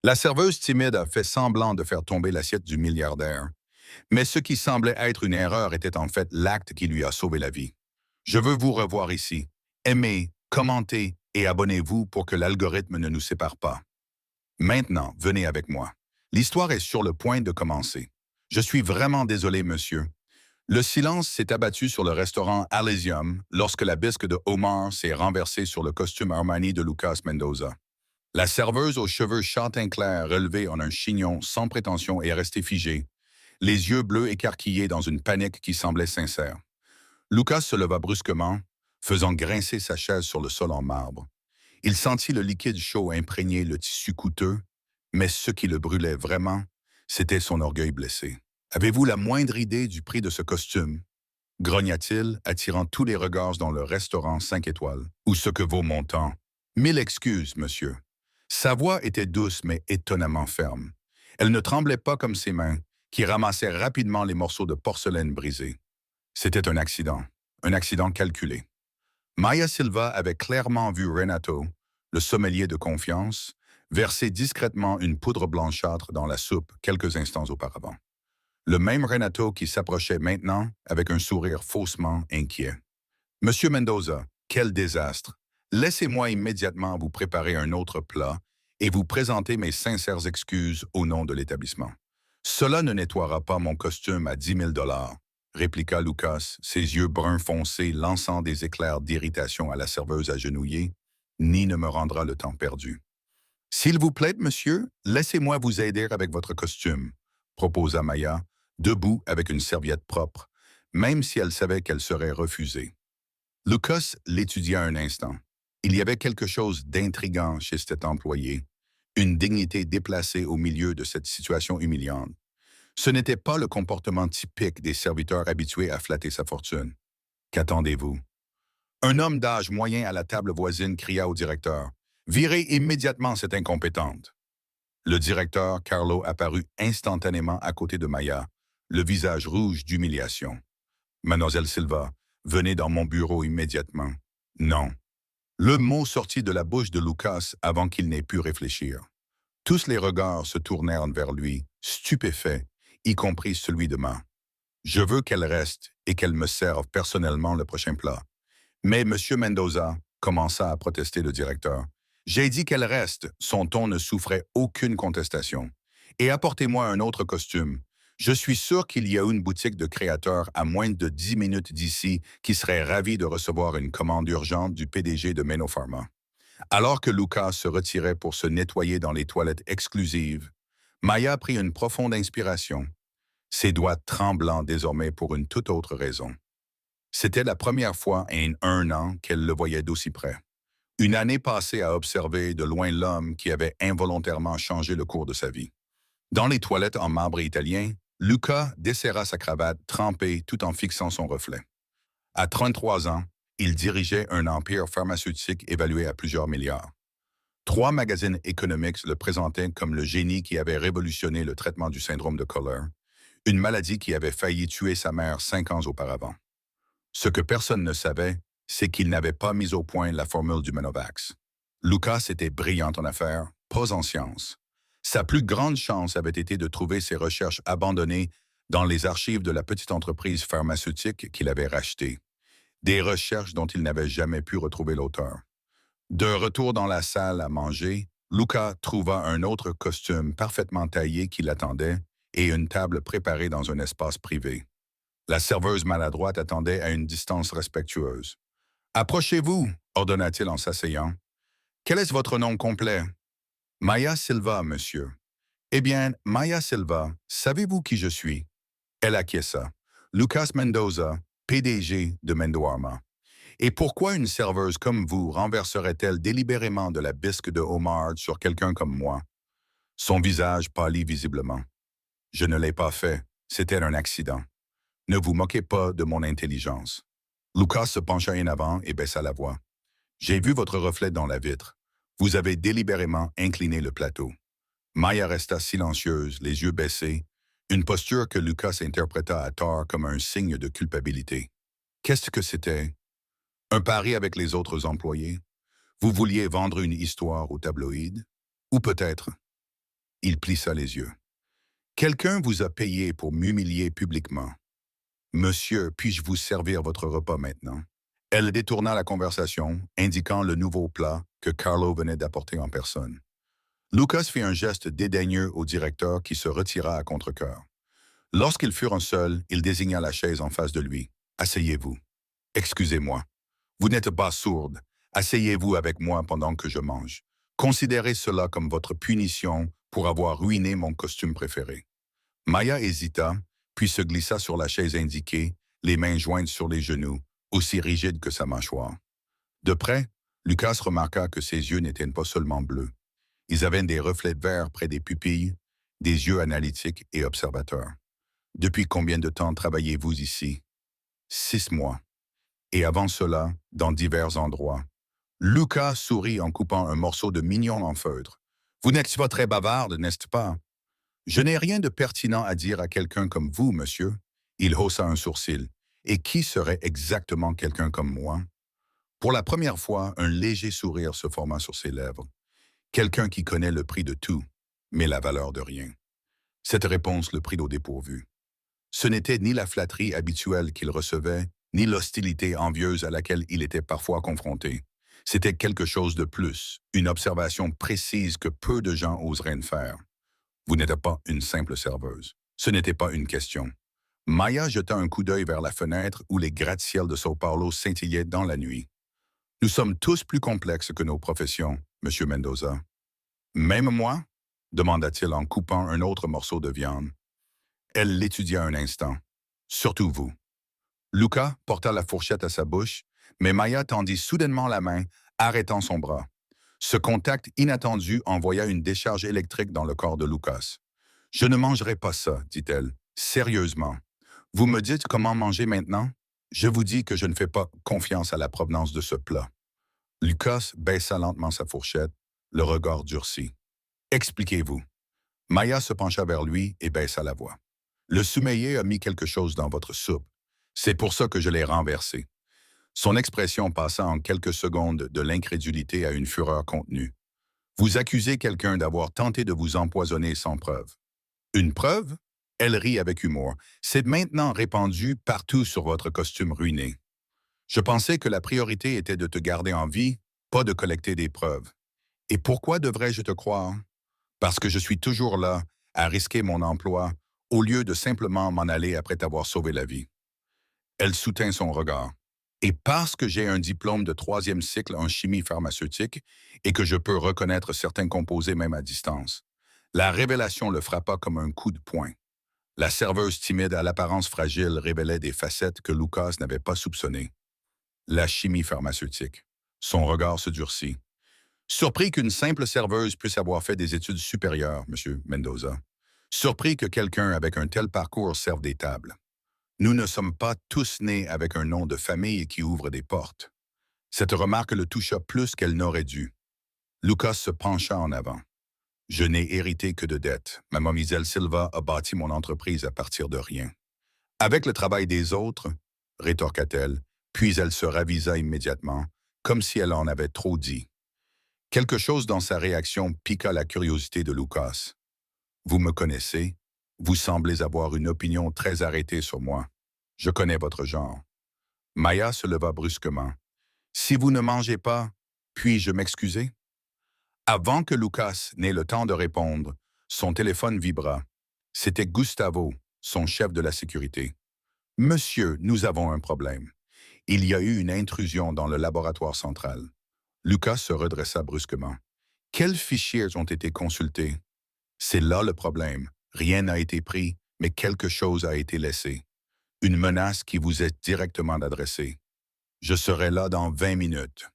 La serveuse timide a fait semblant de faire tomber l'assiette du milliardaire, mais ce qui semblait être une erreur était en fait l'acte qui lui a sauvé la vie. Je veux vous revoir ici. Aimez, commentez et abonnez-vous pour que l'algorithme ne nous sépare pas. Maintenant, venez avec moi. L'histoire est sur le point de commencer. Je suis vraiment désolé, monsieur. Le silence s'est abattu sur le restaurant Alysium lorsque la bisque de Omar s'est renversée sur le costume Armani de Lucas Mendoza. La serveuse aux cheveux châtain clair relevés en un chignon sans prétention est restée figée, les yeux bleus écarquillés dans une panique qui semblait sincère. Lucas se leva brusquement, faisant grincer sa chaise sur le sol en marbre. Il sentit le liquide chaud imprégner le tissu coûteux, mais ce qui le brûlait vraiment, c'était son orgueil blessé. Avez-vous la moindre idée du prix de ce costume? Grogna-t-il, attirant tous les regards dans le restaurant 5 étoiles. Ou ce que vaut mon temps? Mille excuses, monsieur. Sa voix était douce mais étonnamment ferme. Elle ne tremblait pas comme ses mains, qui ramassaient rapidement les morceaux de porcelaine brisés. C'était un accident calculé. Maya Silva avait clairement vu Renato, le sommelier de confiance, verser discrètement une poudre blanchâtre dans la soupe quelques instants auparavant. Le même Renato qui s'approchait maintenant avec un sourire faussement inquiet. Monsieur Mendoza, quel désastre! Laissez-moi immédiatement vous préparer un autre plat et vous présenter mes sincères excuses au nom de l'établissement. Cela ne nettoiera pas mon costume à 10 000 $, répliqua Lucas, ses yeux bruns foncés lançant des éclairs d'irritation à la serveuse agenouillée, ni ne me rendra le temps perdu. S'il vous plaît, monsieur, laissez-moi vous aider avec votre costume, proposa Maya, debout avec une serviette propre, même si elle savait qu'elle serait refusée. Lucas l'étudia un instant. Il y avait quelque chose d'intrigant chez cet employé, une dignité déplacée au milieu de cette situation humiliante. Ce n'était pas le comportement typique des serviteurs habitués à flatter sa fortune. Qu'attendez-vous? Un homme d'âge moyen à la table voisine cria au directeur. Virez immédiatement cette incompétente. Le directeur, Carlo, apparut instantanément à côté de Maya, le visage rouge d'humiliation. Mademoiselle Silva, venez dans mon bureau immédiatement. Non. Le mot sortit de la bouche de Lucas avant qu'il n'ait pu réfléchir. Tous les regards se tournèrent vers lui, stupéfaits, y compris celui de Ma. Je veux qu'elle reste et qu'elle me serve personnellement le prochain plat. Mais M. Mendoza, commença à protester le directeur. J'ai dit qu'elle reste, son ton ne souffrait aucune contestation. Et apportez-moi un autre costume. Je suis sûr qu'il y a une boutique de créateurs à moins de 10 minutes d'ici qui serait ravie de recevoir une commande urgente du PDG de Menopharma. Alors que Lucas se retirait pour se nettoyer dans les toilettes exclusives, Maya prit une profonde inspiration, ses doigts tremblant désormais pour une toute autre raison. C'était la première fois en un an qu'elle le voyait d'aussi près. Une année passée à observer de loin l'homme qui avait involontairement changé le cours de sa vie. Dans les toilettes en marbre italien, Luca desserra sa cravate trempée tout en fixant son reflet. À 33 ans, il dirigeait un empire pharmaceutique évalué à plusieurs milliards. 3 magazines économiques le présentaient comme le génie qui avait révolutionné le traitement du syndrome de Kohler, une maladie qui avait failli tuer sa mère 5 ans auparavant. Ce que personne ne savait, c'est qu'il n'avait pas mis au point la formule du Menovax. Lucas était brillant en affaires, pas en sciences. Sa plus grande chance avait été de trouver ses recherches abandonnées dans les archives de la petite entreprise pharmaceutique qu'il avait rachetée. Des recherches dont il n'avait jamais pu retrouver l'auteur. De retour dans la salle à manger, Lucas trouva un autre costume parfaitement taillé qui l'attendait et une table préparée dans un espace privé. La serveuse maladroite attendait à une distance respectueuse. Approchez-vous, ordonna-t-il en s'asseyant. Quel est votre nom complet? Maya Silva, monsieur. Eh bien, Maya Silva, savez-vous qui je suis? Elle acquiesça. Lucas Mendoza, PDG de Mendoarma. Et pourquoi une serveuse comme vous renverserait-elle délibérément de la bisque de homard sur quelqu'un comme moi? Son visage pâlit visiblement. Je ne l'ai pas fait, c'était un accident. Ne vous moquez pas de mon intelligence. Lucas se pencha en avant et baissa la voix. J'ai vu votre reflet dans la vitre. Vous avez délibérément incliné le plateau. Maya resta silencieuse, les yeux baissés, une posture que Lucas interpréta à tort comme un signe de culpabilité. Qu'est-ce que c'était? Un pari avec les autres employés? Vous vouliez vendre une histoire au tabloïd? Ou peut-être Il plissa les yeux. Quelqu'un vous a payé pour m'humilier publiquement. Monsieur, puis-je vous servir votre repas maintenant? Elle détourna la conversation, indiquant le nouveau plat que Carlo venait d'apporter en personne. Lucas fit un geste dédaigneux au directeur qui se retira à contre-cœur. Lorsqu'ils furent seuls, il désigna la chaise en face de lui. « Asseyez-vous. Excusez-moi. Vous n'êtes pas sourde. Asseyez-vous avec moi pendant que je mange. Considérez cela comme votre punition pour avoir ruiné mon costume préféré. » Maya hésita, puis se glissa sur la chaise indiquée, les mains jointes sur les genoux, aussi rigide que sa mâchoire. De près, Lucas remarqua que ses yeux n'étaient pas seulement bleus. Ils avaient des reflets de verre près des pupilles, des yeux analytiques et observateurs. « Depuis combien de temps travaillez-vous ici? » « 6 mois. Et avant cela, dans divers endroits. » Lucas sourit en coupant un morceau de mignon en feutre. « Vous n'êtes pas très bavarde, n'est-ce pas? » « Je n'ai rien de pertinent à dire à quelqu'un comme vous, monsieur. » Il haussa un sourcil. « Et qui serait exactement quelqu'un comme moi? » Pour la première fois, un léger sourire se forma sur ses lèvres. Quelqu'un qui connaît le prix de tout, mais la valeur de rien. Cette réponse le prit au dépourvu. Ce n'était ni la flatterie habituelle qu'il recevait, ni l'hostilité envieuse à laquelle il était parfois confronté. C'était quelque chose de plus, une observation précise que peu de gens oseraient faire. Vous n'êtes pas une simple serveuse. Ce n'était pas une question. Maya jeta un coup d'œil vers la fenêtre où les gratte-ciels de São Paulo scintillaient dans la nuit. Nous sommes tous plus complexes que nos professions, Monsieur Mendoza. Même moi? Demanda-t-il en coupant un autre morceau de viande. Elle l'étudia un instant. Surtout vous. Luca porta la fourchette à sa bouche, mais Maya tendit soudainement la main, arrêtant son bras. Ce contact inattendu envoya une décharge électrique dans le corps de Lucas. « Je ne mangerai pas ça, dit-elle, sérieusement. Vous me dites comment manger maintenant? Je vous dis que je ne fais pas confiance à la provenance de ce plat. » Lucas baissa lentement sa fourchette, le regard durci. « Expliquez-vous. » Maya se pencha vers lui et baissa la voix. « Le sommelier a mis quelque chose dans votre soupe. C'est pour ça que je l'ai renversé. » Son expression passa en quelques secondes de l'incrédulité à une fureur contenue. « Vous accusez quelqu'un d'avoir tenté de vous empoisonner sans preuve. » « Une preuve? » Elle rit avec humour. « C'est maintenant répandu partout sur votre costume ruiné. Je pensais que la priorité était de te garder en vie, pas de collecter des preuves. Et pourquoi devrais-je te croire? Parce que je suis toujours là, à risquer mon emploi, au lieu de simplement m'en aller après t'avoir sauvé la vie. » Elle soutint son regard. « Et parce que j'ai un diplôme de 3e cycle en chimie pharmaceutique et que je peux reconnaître certains composés même à distance. » La révélation le frappa comme un coup de poing. La serveuse timide à l'apparence fragile révélait des facettes que Lucas n'avait pas soupçonnées. La chimie pharmaceutique. Son regard se durcit. Surpris qu'une simple serveuse puisse avoir fait des études supérieures, Monsieur Mendoza. Surpris que quelqu'un avec un tel parcours serve des tables. Nous ne sommes pas tous nés avec un nom de famille qui ouvre des portes. Cette remarque le toucha plus qu'elle n'aurait dû. Lucas se pencha en avant. « Je n'ai hérité que de dettes. Mademoiselle Silva a bâti mon entreprise à partir de rien. »« Avec le travail des autres, rétorqua-t-elle, puis elle se ravisa immédiatement, comme si elle en avait trop dit. Quelque chose dans sa réaction piqua la curiosité de Lucas. « Vous me connaissez. Vous semblez avoir une opinion très arrêtée sur moi. Je connais votre genre. » Maya se leva brusquement. « Si vous ne mangez pas, puis-je m'excuser? » Avant que Lucas n'ait le temps de répondre, son téléphone vibra. C'était Gustavo, son chef de la sécurité. « Monsieur, nous avons un problème. Il y a eu une intrusion dans le laboratoire central. » Lucas se redressa brusquement. « Quels fichiers ont été consultés? » « C'est là le problème. Rien n'a été pris, mais quelque chose a été laissé. Une menace qui vous est directement adressée. Je serai là dans 20 minutes. »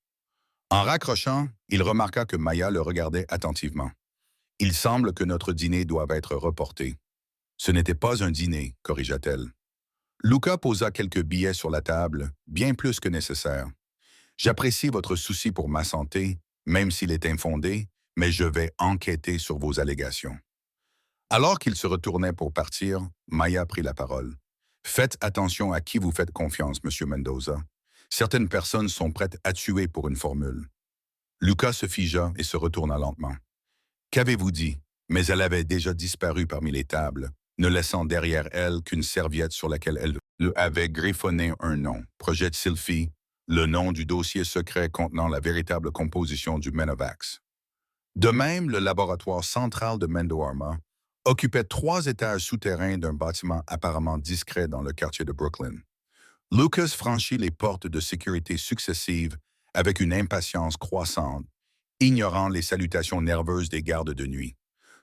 En raccrochant, il remarqua que Maya le regardait attentivement. « Il semble que notre dîner doive être reporté. »« Ce n'était pas un dîner, corrigea-t-elle. » Luca posa quelques billets sur la table, bien plus que nécessaire. « J'apprécie votre souci pour ma santé, même s'il est infondé, mais je vais enquêter sur vos allégations. » Alors qu'il se retournait pour partir, Maya prit la parole. « Faites attention à qui vous faites confiance, Monsieur Mendoza. Certaines personnes sont prêtes à tuer pour une formule. » Lucas se figea et se retourna lentement. « Qu'avez-vous dit? » mais elle avait déjà disparu parmi les tables, ne laissant derrière elle qu'une serviette sur laquelle elle le avait griffonné un nom, Projet Sylphie, le nom du dossier secret contenant la véritable composition du Menovax. De même, le laboratoire central de Mendo Arma occupait 3 étages souterrains d'un bâtiment apparemment discret dans le quartier de Brooklyn. Lucas franchit les portes de sécurité successives avec une impatience croissante, ignorant les salutations nerveuses des gardes de nuit.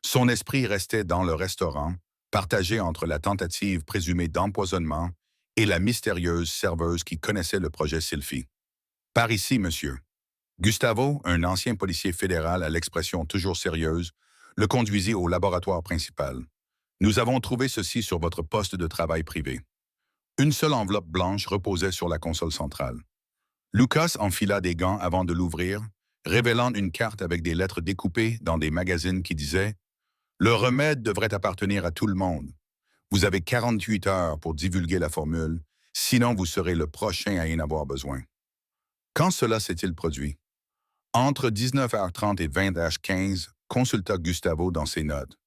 Son esprit restait dans le restaurant, partagé entre la tentative présumée d'empoisonnement et la mystérieuse serveuse qui connaissait le projet Sylphie. Par ici, monsieur. Gustavo, un ancien policier fédéral à l'expression toujours sérieuse, le conduisit au laboratoire principal. Nous avons trouvé ceci sur votre poste de travail privé. Une seule enveloppe blanche reposait sur la console centrale. Lucas enfila des gants avant de l'ouvrir, révélant une carte avec des lettres découpées dans des magazines qui disaient « Le remède devrait appartenir à tout le monde. Vous avez 48 heures pour divulguer la formule, sinon vous serez le prochain à y en avoir besoin. » Quand cela s'est-il produit? Entre 19h30 et 20h15, consulta Gustavo dans ses notes.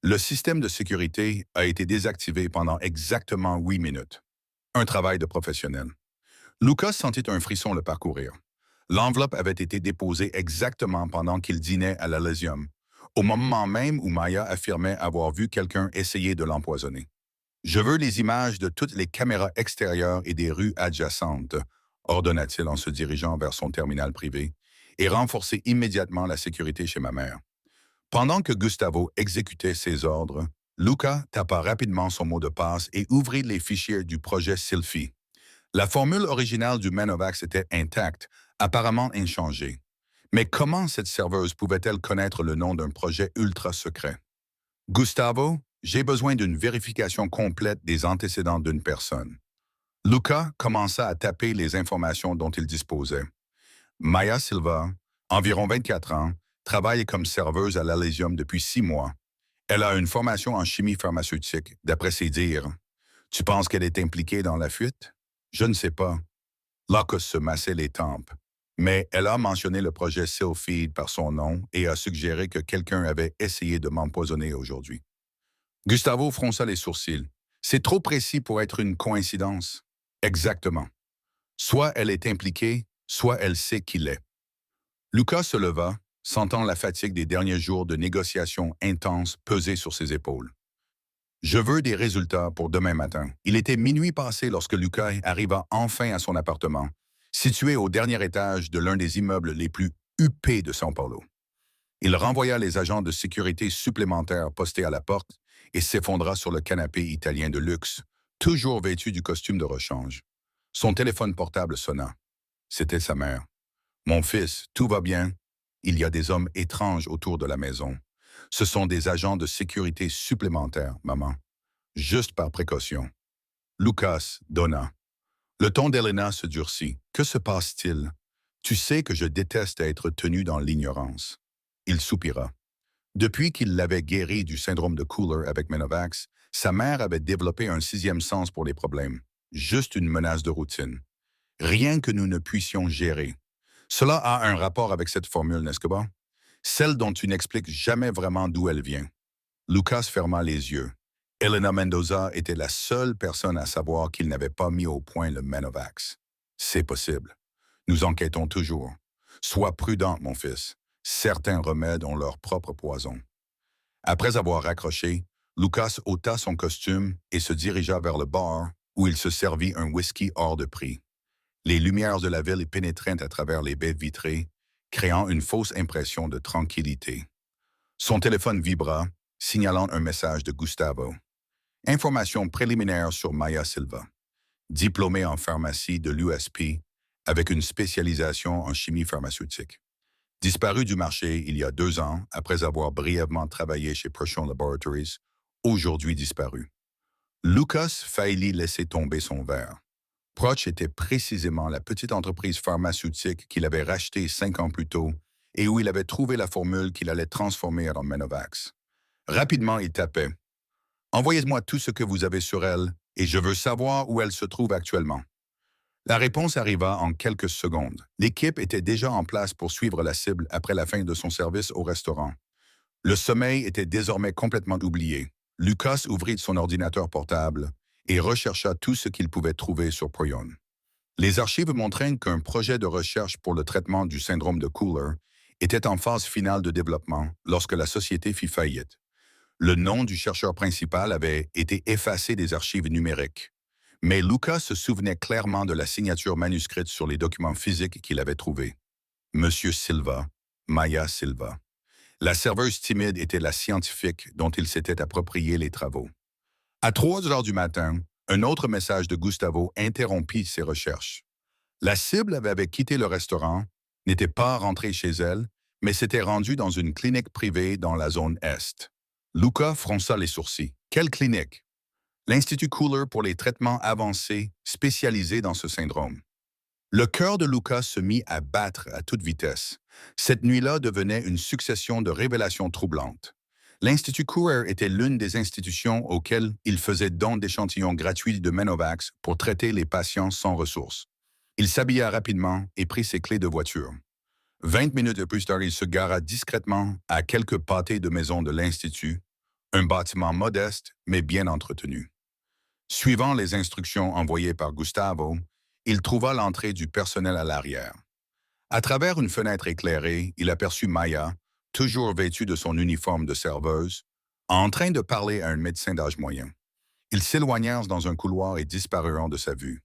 Le système de sécurité a été désactivé pendant exactement 8 minutes. Un travail de professionnel. Lucas sentit un frisson le parcourir. L'enveloppe avait été déposée exactement pendant qu'il dînait à l'Elysium, au moment même où Maya affirmait avoir vu quelqu'un essayer de l'empoisonner. « Je veux les images de toutes les caméras extérieures et des rues adjacentes, ordonna-t-il en se dirigeant vers son terminal privé, et renforcer immédiatement la sécurité chez ma mère. Pendant que Gustavo exécutait ses ordres, Luca tapa rapidement son mot de passe et ouvrit les fichiers du projet Sylphie. La formule originale du Menovax était intacte, apparemment inchangée. Mais comment cette serveuse pouvait-elle connaître le nom d'un projet ultra secret? Gustavo, j'ai besoin d'une vérification complète des antécédents d'une personne. Luca commença à taper les informations dont il disposait. Maya Silva, environ 24 ans, travaille comme serveuse à l'Elysium depuis 6 mois. Elle a une formation en chimie pharmaceutique, d'après ses dires. Tu penses qu'elle est impliquée dans la fuite? Je ne sais pas. Locus se massait les tempes. Mais elle a mentionné le projet Sylphie par son nom et a suggéré que quelqu'un avait essayé de m'empoisonner aujourd'hui. Gustavo fronça les sourcils. C'est trop précis pour être une coïncidence. Exactement. Soit elle est impliquée, soit elle sait qui l'est. Lucas se leva, sentant la fatigue des derniers jours de négociations intenses peser sur ses épaules. Je veux des résultats pour demain matin. Il était minuit passé lorsque Lucas arriva enfin à son appartement, situé au dernier étage de l'un des immeubles les plus huppés de São Paulo. Il renvoya les agents de sécurité supplémentaires postés à la porte et s'effondra sur le canapé italien de luxe, toujours vêtu du costume de rechange. Son téléphone portable sonna. C'était sa mère. « Mon fils, tout va bien. Il y a des hommes étranges autour de la maison. Ce sont des agents de sécurité supplémentaires, maman. Juste par précaution. » Lucas donna. Le ton d'Elena se durcit. « Que se passe-t-il? Tu sais que je déteste être tenu dans l'ignorance. » Il soupira. Depuis qu'il l'avait guéri du syndrome de Cooler avec Menovax, sa mère avait développé un 6e sens pour les problèmes. Juste une menace de routine. Rien que nous ne puissions gérer. Cela a un rapport avec cette formule, n'est-ce pas? Celle dont tu n'expliques jamais vraiment d'où elle vient. Lucas ferma les yeux. Elena Mendoza était la seule personne à savoir qu'il n'avait pas mis au point le Menovax. C'est possible. Nous enquêtons toujours. Sois prudent, mon fils. Certains remèdes ont leur propre poison. Après avoir raccroché, Lucas ôta son costume et se dirigea vers le bar où il se servit un whisky hors de prix. Les lumières de la ville pénétraient à travers les baies vitrées, créant une fausse impression de tranquillité. Son téléphone vibra, signalant un message de Gustavo. Information préliminaire sur Maya Silva. Diplômée en pharmacie de l'USP, avec une spécialisation en chimie pharmaceutique. Disparue du marché il y a 2 ans après avoir brièvement travaillé chez Procion Laboratories, aujourd'hui disparue. Lucas faillit laisser tomber son verre. Proch était précisément la petite entreprise pharmaceutique qu'il avait rachetée 5 ans plus tôt et où il avait trouvé la formule qu'il allait transformer en Menovax. Rapidement, il tapait « Envoyez-moi tout ce que vous avez sur elle et je veux savoir où elle se trouve actuellement. » La réponse arriva en quelques secondes. L'équipe était déjà en place pour suivre la cible après la fin de son service au restaurant. Le sommeil était désormais complètement oublié. Lucas ouvrit son ordinateur portable et rechercha tout ce qu'il pouvait trouver sur Proyon. Les archives montraient qu'un projet de recherche pour le traitement du syndrome de Cooler était en phase finale de développement lorsque la société fit faillite. Le nom du chercheur principal avait été effacé des archives numériques. Mais Lucas se souvenait clairement de la signature manuscrite sur les documents physiques qu'il avait trouvés. Monsieur Silva, Maya Silva. La serveuse timide était la scientifique dont il s'était approprié les travaux. À 3 heures du matin, un autre message de Gustavo interrompit ses recherches. La cible avait quitté le restaurant, n'était pas rentrée chez elle, mais s'était rendue dans une clinique privée dans la zone Est. Luca fronça les sourcils. Quelle clinique? L'Institut Cooler pour les traitements avancés spécialisés dans ce syndrome. Le cœur de Lucas se mit à battre à toute vitesse. Cette nuit-là devenait une succession de révélations troublantes. L'Institut Cooler était l'une des institutions auxquelles il faisait don d'échantillons gratuits de Menovax pour traiter les patients sans ressources. Il s'habilla rapidement et prit ses clés de voiture. 20 minutes plus tard, il se gara discrètement à quelques pâtés de maison de l'Institut, un bâtiment modeste mais bien entretenu. Suivant les instructions envoyées par Gustavo, il trouva l'entrée du personnel à l'arrière. À travers une fenêtre éclairée, il aperçut Maya, toujours vêtue de son uniforme de serveuse, en train de parler à un médecin d'âge moyen. Ils s'éloignèrent dans un couloir et disparurent de sa vue.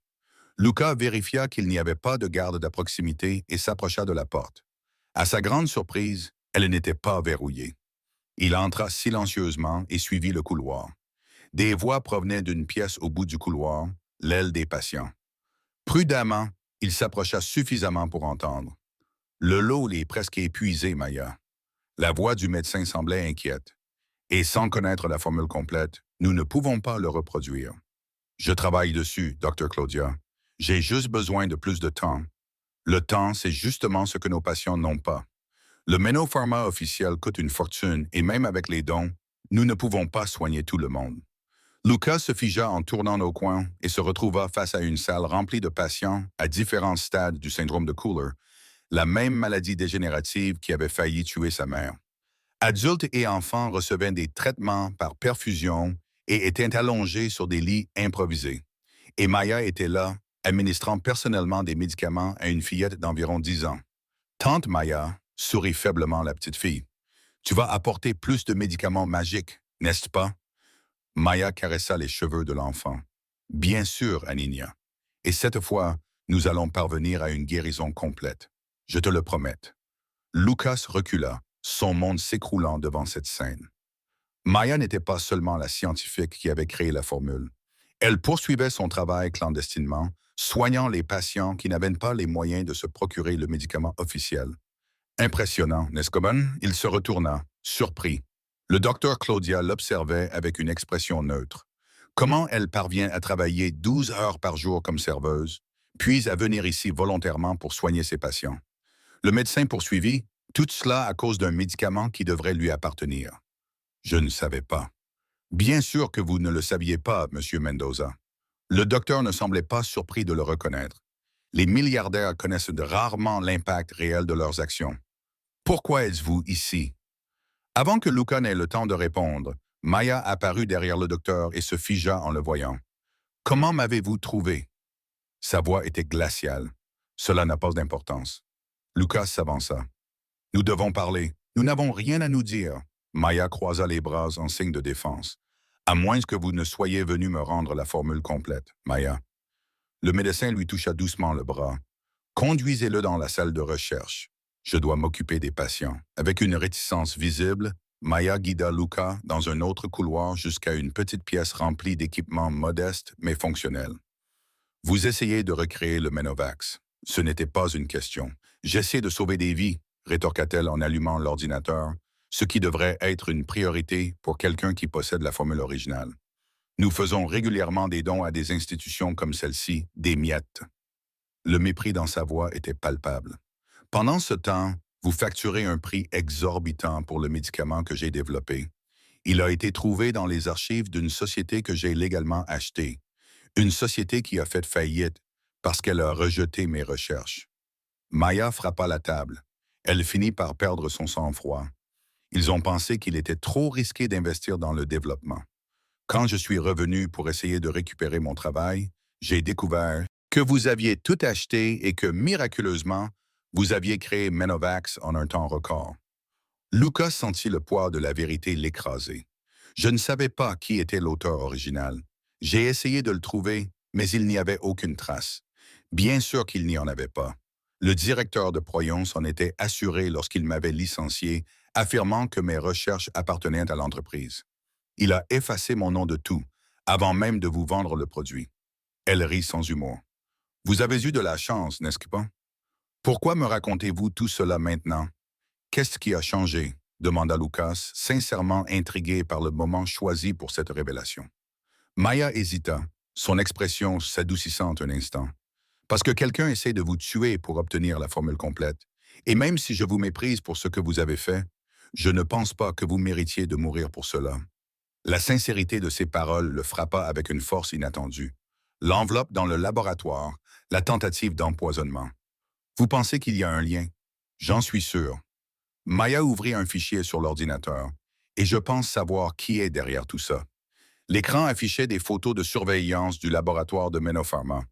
Luca vérifia qu'il n'y avait pas de garde à proximité et s'approcha de la porte. À sa grande surprise, elle n'était pas verrouillée. Il entra silencieusement et suivit le couloir. Des voix provenaient d'une pièce au bout du couloir, l'aile des patients. Prudemment, il s'approcha suffisamment pour entendre. Le lot est presque épuisé, Maya. La voix du médecin semblait inquiète. Et sans connaître la formule complète, nous ne pouvons pas le reproduire. Je travaille dessus, Dr. Claudia. J'ai juste besoin de plus de temps. Le temps, c'est justement ce que nos patients n'ont pas. Le Menopharma officiel coûte une fortune et même avec les dons, nous ne pouvons pas soigner tout le monde. Lucas se figea en tournant au coin et se retrouva face à une salle remplie de patients à différents stades du syndrome de Cooler, la même maladie dégénérative qui avait failli tuer sa mère. Adultes et enfants recevaient des traitements par perfusion et étaient allongés sur des lits improvisés. Et Maya était là, administrant personnellement des médicaments à une fillette d'environ 10 ans. Tante Maya, sourit faiblement la petite fille. Tu vas apporter plus de médicaments magiques, n'est-ce pas? Maya caressa les cheveux de l'enfant. Bien sûr, Aninia. Et cette fois, nous allons parvenir à une guérison complète. Je te le promets. Lucas recula, son monde s'écroulant devant cette scène. Maya n'était pas seulement la scientifique qui avait créé la formule. Elle poursuivait son travail clandestinement, soignant les patients qui n'avaient pas les moyens de se procurer le médicament officiel. Impressionnant, n'est-ce pas? Il se retourna, surpris. Le docteur Claudia l'observait avec une expression neutre. Comment elle parvient à travailler 12 heures par jour comme serveuse, puis à venir ici volontairement pour soigner ses patients? Le médecin poursuivit, tout cela à cause d'un médicament qui devrait lui appartenir. Je ne savais pas. Bien sûr que vous ne le saviez pas, Monsieur Mendoza. Le docteur ne semblait pas surpris de le reconnaître. Les milliardaires connaissent rarement l'impact réel de leurs actions. Pourquoi êtes-vous ici? Avant que Luca n'ait le temps de répondre, Maya apparut derrière le docteur et se figea en le voyant. Comment m'avez-vous trouvé? Sa voix était glaciale. Cela n'a pas d'importance. Lucas s'avança. Nous devons parler. Nous n'avons rien à nous dire. Maya croisa les bras en signe de défense. À moins que vous ne soyez venu me rendre la formule complète, Maya. Le médecin lui toucha doucement le bras. Conduisez-le dans la salle de recherche. Je dois m'occuper des patients. Avec une réticence visible, Maya guida Luca dans un autre couloir jusqu'à une petite pièce remplie d'équipements modestes mais fonctionnels. Vous essayez de recréer le Menovax. Ce n'était pas une question. J'essaie de sauver des vies, rétorqua-t-elle en allumant l'ordinateur, ce qui devrait être une priorité pour quelqu'un qui possède la formule originale. Nous faisons régulièrement des dons à des institutions comme celle-ci, des miettes. Le mépris dans sa voix était palpable. Pendant ce temps, vous facturez un prix exorbitant pour le médicament que j'ai développé. Il a été trouvé dans les archives d'une société que j'ai légalement achetée. Une société qui a fait faillite parce qu'elle a rejeté mes recherches. Maya frappa la table. Elle finit par perdre son sang-froid. Ils ont pensé qu'il était trop risqué d'investir dans le développement. Quand je suis revenu pour essayer de récupérer mon travail, j'ai découvert que vous aviez tout acheté et que, miraculeusement, vous aviez créé Menovax en un temps record. Lucas sentit le poids de la vérité l'écraser. Je ne savais pas qui était l'auteur original. J'ai essayé de le trouver, mais il n'y avait aucune trace. Bien sûr qu'il n'y en avait pas. Le directeur de Proyon s'en était assuré lorsqu'il m'avait licencié, affirmant que mes recherches appartenaient à l'entreprise. Il a effacé mon nom de tout, avant même de vous vendre le produit. Elle rit sans humour. Vous avez eu de la chance, n'est-ce pas? Pourquoi me racontez-vous tout cela maintenant? Qu'est-ce qui a changé? Demanda Lucas, sincèrement intrigué par le moment choisi pour cette révélation. Maya hésita, son expression s'adoucissant un instant. Parce que quelqu'un essaie de vous tuer pour obtenir la formule complète. Et même si je vous méprise pour ce que vous avez fait, je ne pense pas que vous méritiez de mourir pour cela. La sincérité de ses paroles le frappa avec une force inattendue. L'enveloppe dans le laboratoire, la tentative d'empoisonnement. Vous pensez qu'il y a un lien? J'en suis sûr. Maya ouvrit un fichier sur l'ordinateur, et je pense savoir qui est derrière tout ça. L'écran affichait des photos de surveillance du laboratoire de Menopharma.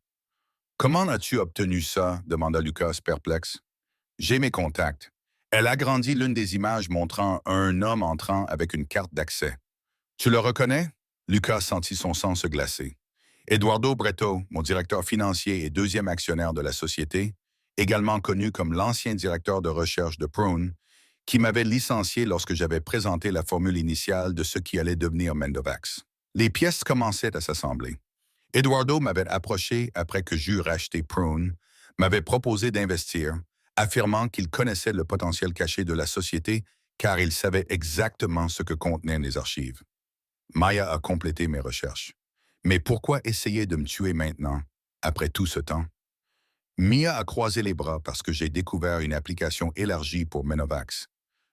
Comment as-tu obtenu ça? Demanda Lucas perplexe. J'ai mes contacts. Elle agrandit l'une des images montrant un homme entrant avec une carte d'accès. Tu le reconnais? Lucas sentit son sang se glacer. Eduardo Bretto, mon directeur financier et deuxième actionnaire de la société, également connu comme l'ancien directeur de recherche de Prune, qui m'avait licencié lorsque j'avais présenté la formule initiale de ce qui allait devenir Mendovax. Les pièces commençaient à s'assembler. Eduardo m'avait approché après que j'eus racheté Prune, m'avait proposé d'investir, affirmant qu'il connaissait le potentiel caché de la société car il savait exactement ce que contenaient les archives. Maya a complété mes recherches. Mais pourquoi essayer de me tuer maintenant, après tout ce temps? Mia a croisé les bras parce que j'ai découvert une application élargie pour Menovax,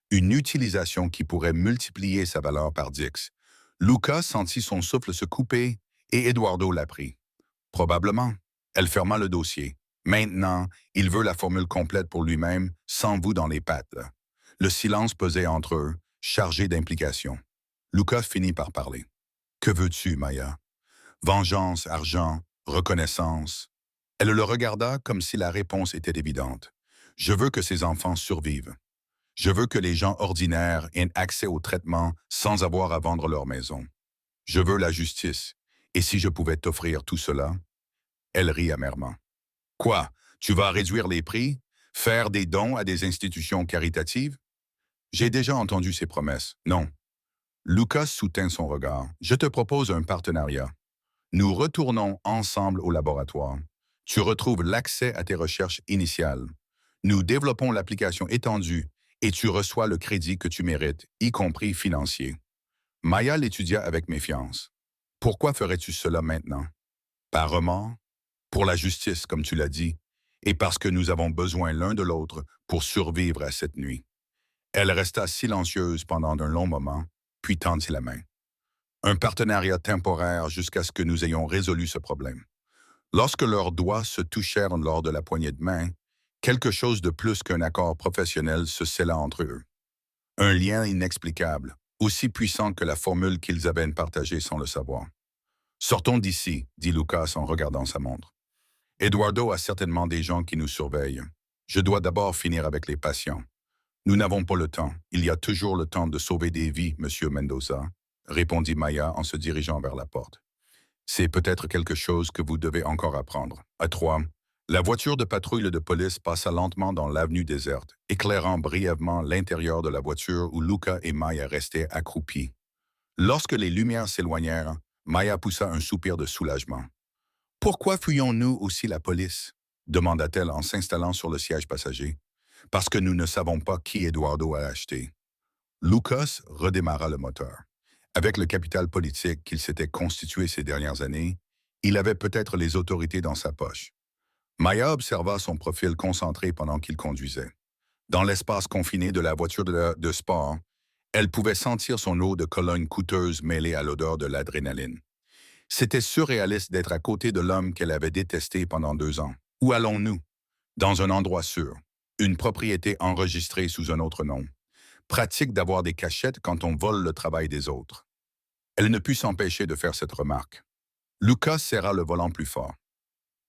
une utilisation qui pourrait multiplier sa valeur par 10. Lucas sentit son souffle se couper et Eduardo l'a pris. Probablement. Elle ferma le dossier. Maintenant, il veut la formule complète pour lui-même, sans vous dans les pattes. Le silence pesait entre eux, chargé d'implications. Lucas finit par parler. Que veux-tu, Maya? Vengeance, argent, reconnaissance. Elle le regarda comme si la réponse était évidente. Je veux que ces enfants survivent. Je veux que les gens ordinaires aient accès au traitement sans avoir à vendre leur maison. Je veux la justice. Et si je pouvais t'offrir tout cela? Elle rit amèrement. Quoi? Tu vas réduire les prix? Faire des dons à des institutions caritatives? J'ai déjà entendu ces promesses. Non. Lucas soutint son regard. Je te propose un partenariat. Nous retournons ensemble au laboratoire. Tu retrouves l'accès à tes recherches initiales. Nous développons l'application étendue et tu reçois le crédit que tu mérites, y compris financier. Maya l'étudia avec méfiance. Pourquoi ferais-tu cela maintenant? Par remords? Pour la justice, comme tu l'as dit, et parce que nous avons besoin l'un de l'autre pour survivre à cette nuit. Elle resta silencieuse pendant un long moment, puis tendit la main. Un partenariat temporaire jusqu'à ce que nous ayons résolu ce problème. Lorsque leurs doigts se touchèrent lors de la poignée de main, quelque chose de plus qu'un accord professionnel se scella entre eux. Un lien inexplicable, aussi puissant que la formule qu'ils avaient partagée sans le savoir. Sortons d'ici, dit Lucas en regardant sa montre. Eduardo a certainement des gens qui nous surveillent. Je dois d'abord finir avec les patients. Nous n'avons pas le temps. Il y a toujours le temps de sauver des vies, Monsieur Mendoza, répondit Maya en se dirigeant vers la porte. C'est peut-être quelque chose que vous devez encore apprendre. À 3, la voiture de patrouille de police passa lentement dans l'avenue déserte, éclairant brièvement l'intérieur de la voiture où Luca et Maya restaient accroupis. Lorsque les lumières s'éloignèrent, Maya poussa un soupir de soulagement. « Pourquoi fuyons-nous aussi la police? » demanda-t-elle en s'installant sur le siège passager. « Parce que nous ne savons pas qui Eduardo a acheté. » Lucas redémarra le moteur. Avec le capital politique qu'il s'était constitué ces dernières années, il avait peut-être les autorités dans sa poche. Maya observa son profil concentré pendant qu'il conduisait. Dans l'espace confiné de la voiture de sport, elle pouvait sentir son eau de cologne coûteuse mêlée à l'odeur de l'adrénaline. C'était surréaliste d'être à côté de l'homme qu'elle avait détesté pendant 2 ans. Où allons-nous? Dans un endroit sûr, une propriété enregistrée sous un autre nom. Pratique d'avoir des cachettes quand on vole le travail des autres. Elle ne put s'empêcher de faire cette remarque. Lucas serra le volant plus fort.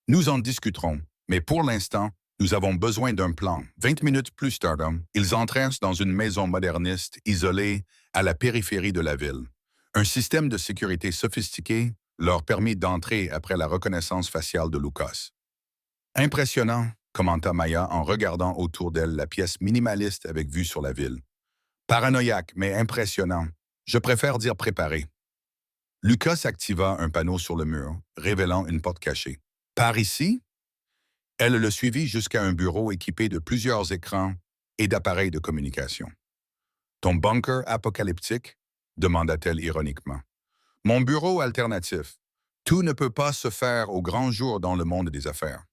Nous en discuterons, mais pour l'instant, nous avons besoin d'un plan. 20 minutes plus tard, ils entrèrent dans une maison moderniste isolée à la périphérie de la ville. Un système de sécurité sophistiqué leur permit d'entrer après la reconnaissance faciale de Lucas. Impressionnant, commenta Maya en regardant autour d'elle la pièce minimaliste avec vue sur la ville. Paranoïaque, mais impressionnant. Je préfère dire préparé. Lucas activa un panneau sur le mur, révélant une porte cachée. Par ici? Elle le suivit jusqu'à un bureau équipé de plusieurs écrans et d'appareils de communication. Ton bunker apocalyptique? Demanda-t-elle ironiquement. Mon bureau alternatif. Tout ne peut pas se faire au grand jour dans le monde des affaires.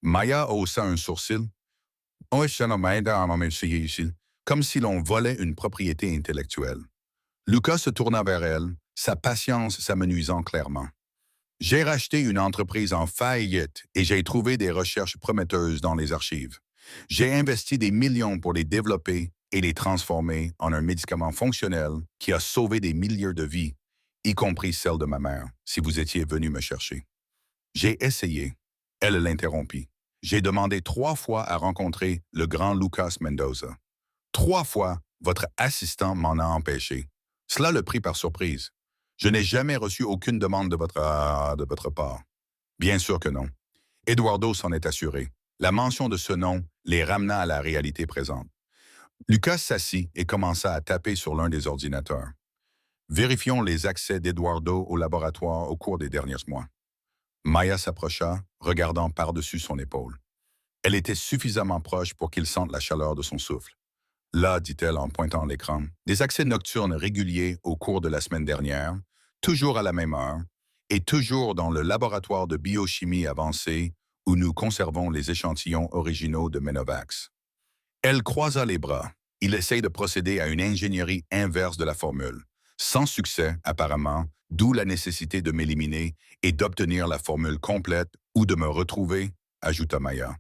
Maya haussa un sourcil. Comme si l'on volait une propriété intellectuelle. Lucas se tourna vers elle, sa patience s'amenuisant clairement. J'ai racheté une entreprise en faillite et j'ai trouvé des recherches prometteuses dans les archives. J'ai investi des millions pour les développer et les transformer en un médicament fonctionnel qui a sauvé des milliers de vies, y compris celle de ma mère, si vous étiez venu me chercher. J'ai essayé. Elle l'interrompit. J'ai demandé 3 fois à rencontrer le grand Lucas Mendoza. 3 fois, votre assistant m'en a empêché. Cela le prit par surprise. Je n'ai jamais reçu aucune demande de votre part. Bien sûr que non. Eduardo s'en est assuré. La mention de ce nom les ramena à la réalité présente. Lucas s'assit et commença à taper sur l'un des ordinateurs. Vérifions les accès d'Eduardo au laboratoire au cours des derniers mois. Maya s'approcha, regardant par-dessus son épaule. Elle était suffisamment proche pour qu'il sente la chaleur de son souffle. Là, dit-elle en pointant l'écran, des accès nocturnes réguliers au cours de la semaine dernière, toujours à la même heure, et toujours dans le laboratoire de biochimie avancée où nous conservons les échantillons originaux de Menovax. Elle croisa les bras. Il essaye de procéder à une ingénierie inverse de la formule. Sans succès, apparemment, d'où la nécessité de m'éliminer et d'obtenir la formule complète ou de me retrouver, ajouta Maya.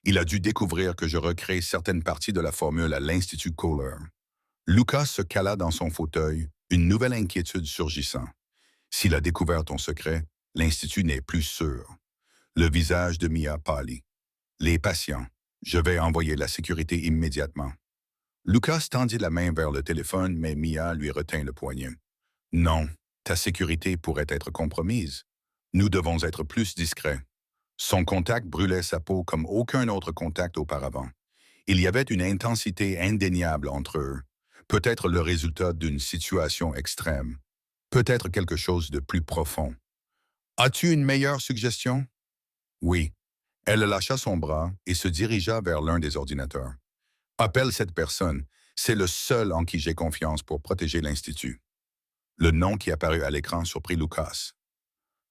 Il a dû découvrir que je recrée certaines parties de la formule à l'Institut Kohler. Lucas se cala dans son fauteuil, une nouvelle inquiétude surgissant. S'il a découvert ton secret, l'Institut n'est plus sûr. Le visage de Mia pâlit. Les patients. Je vais envoyer la sécurité immédiatement. Lucas tendit la main vers le téléphone, mais Mia lui retint le poignet. Non, ta sécurité pourrait être compromise. Nous devons être plus discrets. Son contact brûlait sa peau comme aucun autre contact auparavant. Il y avait une intensité indéniable entre eux, peut-être le résultat d'une situation extrême, peut-être quelque chose de plus profond. As-tu une meilleure suggestion? Oui. Elle lâcha son bras et se dirigea vers l'un des ordinateurs. Appelle cette personne, c'est le seul en qui j'ai confiance pour protéger l'Institut. Le nom qui apparut à l'écran surprit Lucas.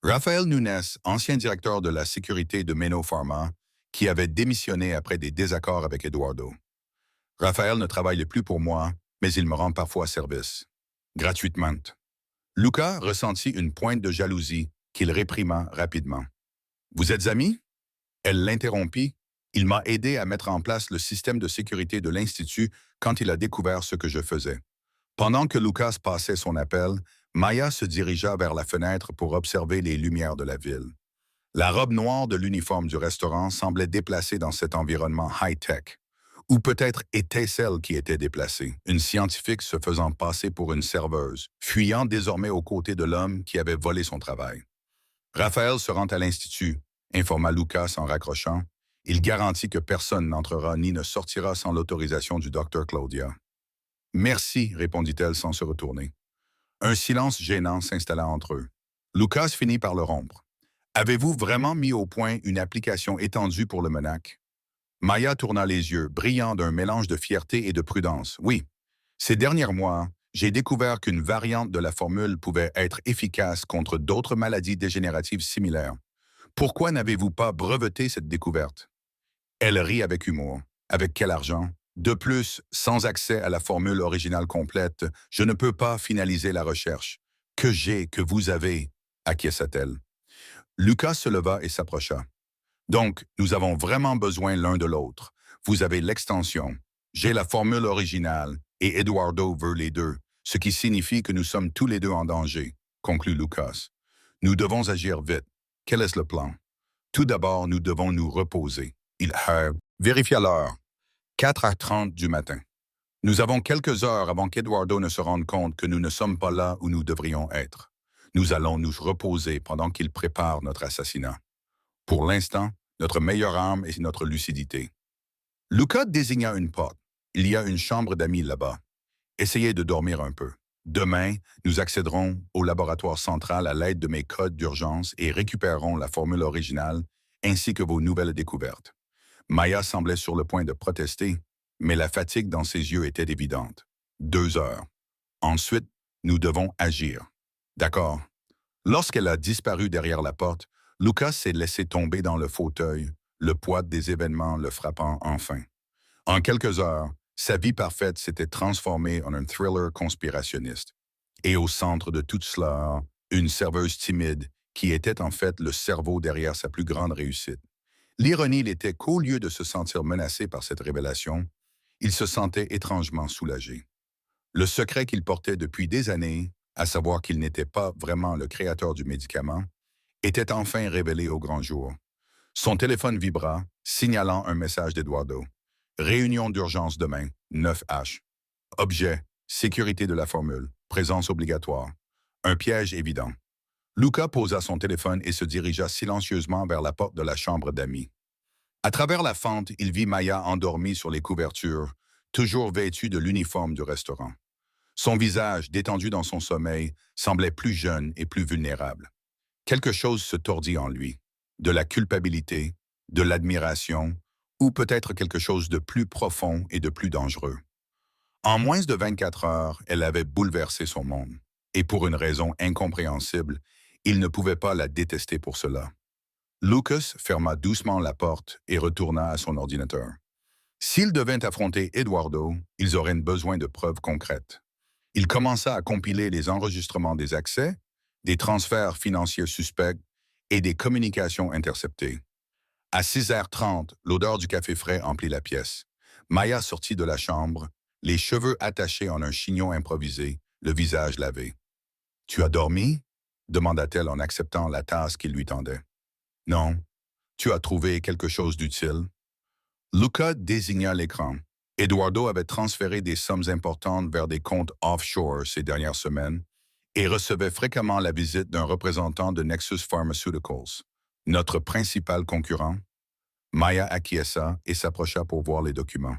Rafael Nunes, ancien directeur de la sécurité de Meno Pharma, qui avait démissionné après des désaccords avec Eduardo. Rafael ne travaille plus pour moi, mais il me rend parfois service. Gratuitement. Lucas ressentit une pointe de jalousie qu'il réprima rapidement. Vous êtes amis? Elle l'interrompit. Il m'a aidé à mettre en place le système de sécurité de l'Institut quand il a découvert ce que je faisais. Pendant que Lucas passait son appel, Maya se dirigea vers la fenêtre pour observer les lumières de la ville. La robe noire de l'uniforme du restaurant semblait déplacée dans cet environnement high-tech. Ou peut-être était celle qui était déplacée, une scientifique se faisant passer pour une serveuse, fuyant désormais aux côtés de l'homme qui avait volé son travail. Raphaël se rend à l'Institut, informa Lucas en raccrochant. Il garantit que personne n'entrera ni ne sortira sans l'autorisation du docteur Claudia. Merci, répondit-elle sans se retourner. Un silence gênant s'installa entre eux. Lucas finit par le rompre. Avez-vous vraiment mis au point une application étendue pour le Menac? Maya tourna les yeux, brillant d'un mélange de fierté et de prudence. Oui. Ces derniers mois, j'ai découvert qu'une variante de la formule pouvait être efficace contre d'autres maladies dégénératives similaires. Pourquoi n'avez-vous pas breveté cette découverte? Elle rit avec humour. Avec quel argent? De plus, sans accès à la formule originale complète, je ne peux pas finaliser la recherche. Que j'ai, que vous avez, acquiesça-t-elle. Lucas se leva et s'approcha. Donc, nous avons vraiment besoin l'un de l'autre. Vous avez l'extension. J'ai la formule originale Et Eduardo veut les deux, ce qui signifie que nous sommes tous les deux en danger, conclut Lucas. Nous devons agir vite. Quel est le plan? Tout d'abord, nous devons nous reposer. Il vérifia l'heure. 4h30 du matin. Nous avons quelques heures avant qu'Eduardo ne se rende compte que nous ne sommes pas là où nous devrions être. Nous allons nous reposer pendant qu'il prépare notre assassinat. Pour l'instant, notre meilleure arme est notre lucidité. Luca désigna une porte. Il y a une chambre d'amis là-bas. Essayez de dormir un peu. Demain, nous accéderons au laboratoire central à l'aide de mes codes d'urgence et récupérerons la formule originale ainsi que vos nouvelles découvertes. Maya semblait sur le point de protester, mais la fatigue dans ses yeux était évidente. 2 heures. Ensuite, nous devons agir. D'accord. Lorsqu'elle a disparu derrière la porte, Lucas s'est laissé tomber dans le fauteuil, le poids des événements le frappant enfin. En quelques heures, sa vie parfaite s'était transformée en un thriller conspirationniste. Et au centre de tout cela, une serveuse timide qui était en fait le cerveau derrière sa plus grande réussite. L'ironie était qu'au lieu de se sentir menacé par cette révélation, il se sentait étrangement soulagé. Le secret qu'il portait depuis des années, à savoir qu'il n'était pas vraiment le créateur du médicament, était enfin révélé au grand jour. Son téléphone vibra, signalant un message d'Eduardo. Réunion d'urgence demain, 9H. Objet, sécurité de la formule, présence obligatoire. Un piège évident. Luca posa son téléphone et se dirigea silencieusement vers la porte de la chambre d'amis. À travers la fente, il vit Maya endormie sur les couvertures, toujours vêtue de l'uniforme du restaurant. Son visage, détendu dans son sommeil, semblait plus jeune et plus vulnérable. Quelque chose se tordit en lui. De la culpabilité, de l'admiration, ou peut-être quelque chose de plus profond et de plus dangereux. En moins de 24 heures, elle avait bouleversé son monde. Et pour une raison incompréhensible, il ne pouvait pas la détester pour cela. Lucas ferma doucement la porte et retourna à son ordinateur. S'il devait affronter Eduardo, ils auraient besoin de preuves concrètes. Il commença à compiler les enregistrements des accès, des transferts financiers suspects et des communications interceptées. À 6h30, l'odeur du café frais emplit la pièce. Maya sortit de la chambre, les cheveux attachés en un chignon improvisé, le visage lavé. « Tu as dormi ?» demanda-t-elle en acceptant la tasse qu'il lui tendait. « Non. Tu as trouvé quelque chose d'utile ?» Luca désigna l'écran. Eduardo avait transféré des sommes importantes vers des comptes offshore ces dernières semaines et recevait fréquemment la visite d'un représentant de Nexus Pharmaceuticals, notre principal concurrent. Maya acquiesça et s'approcha pour voir les documents.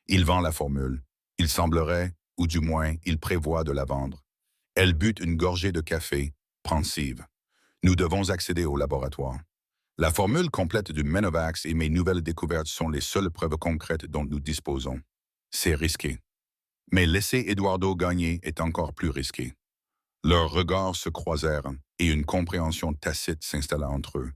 Il vend la formule. Il semblerait, ou du moins, il prévoit de la vendre. Elle but une gorgée de café, pensive. Nous devons accéder au laboratoire. La formule complète du Menovax et mes nouvelles découvertes sont les seules preuves concrètes dont nous disposons. C'est risqué. Mais laisser Eduardo gagner est encore plus risqué. Leurs regards se croisèrent et une compréhension tacite s'installa entre eux.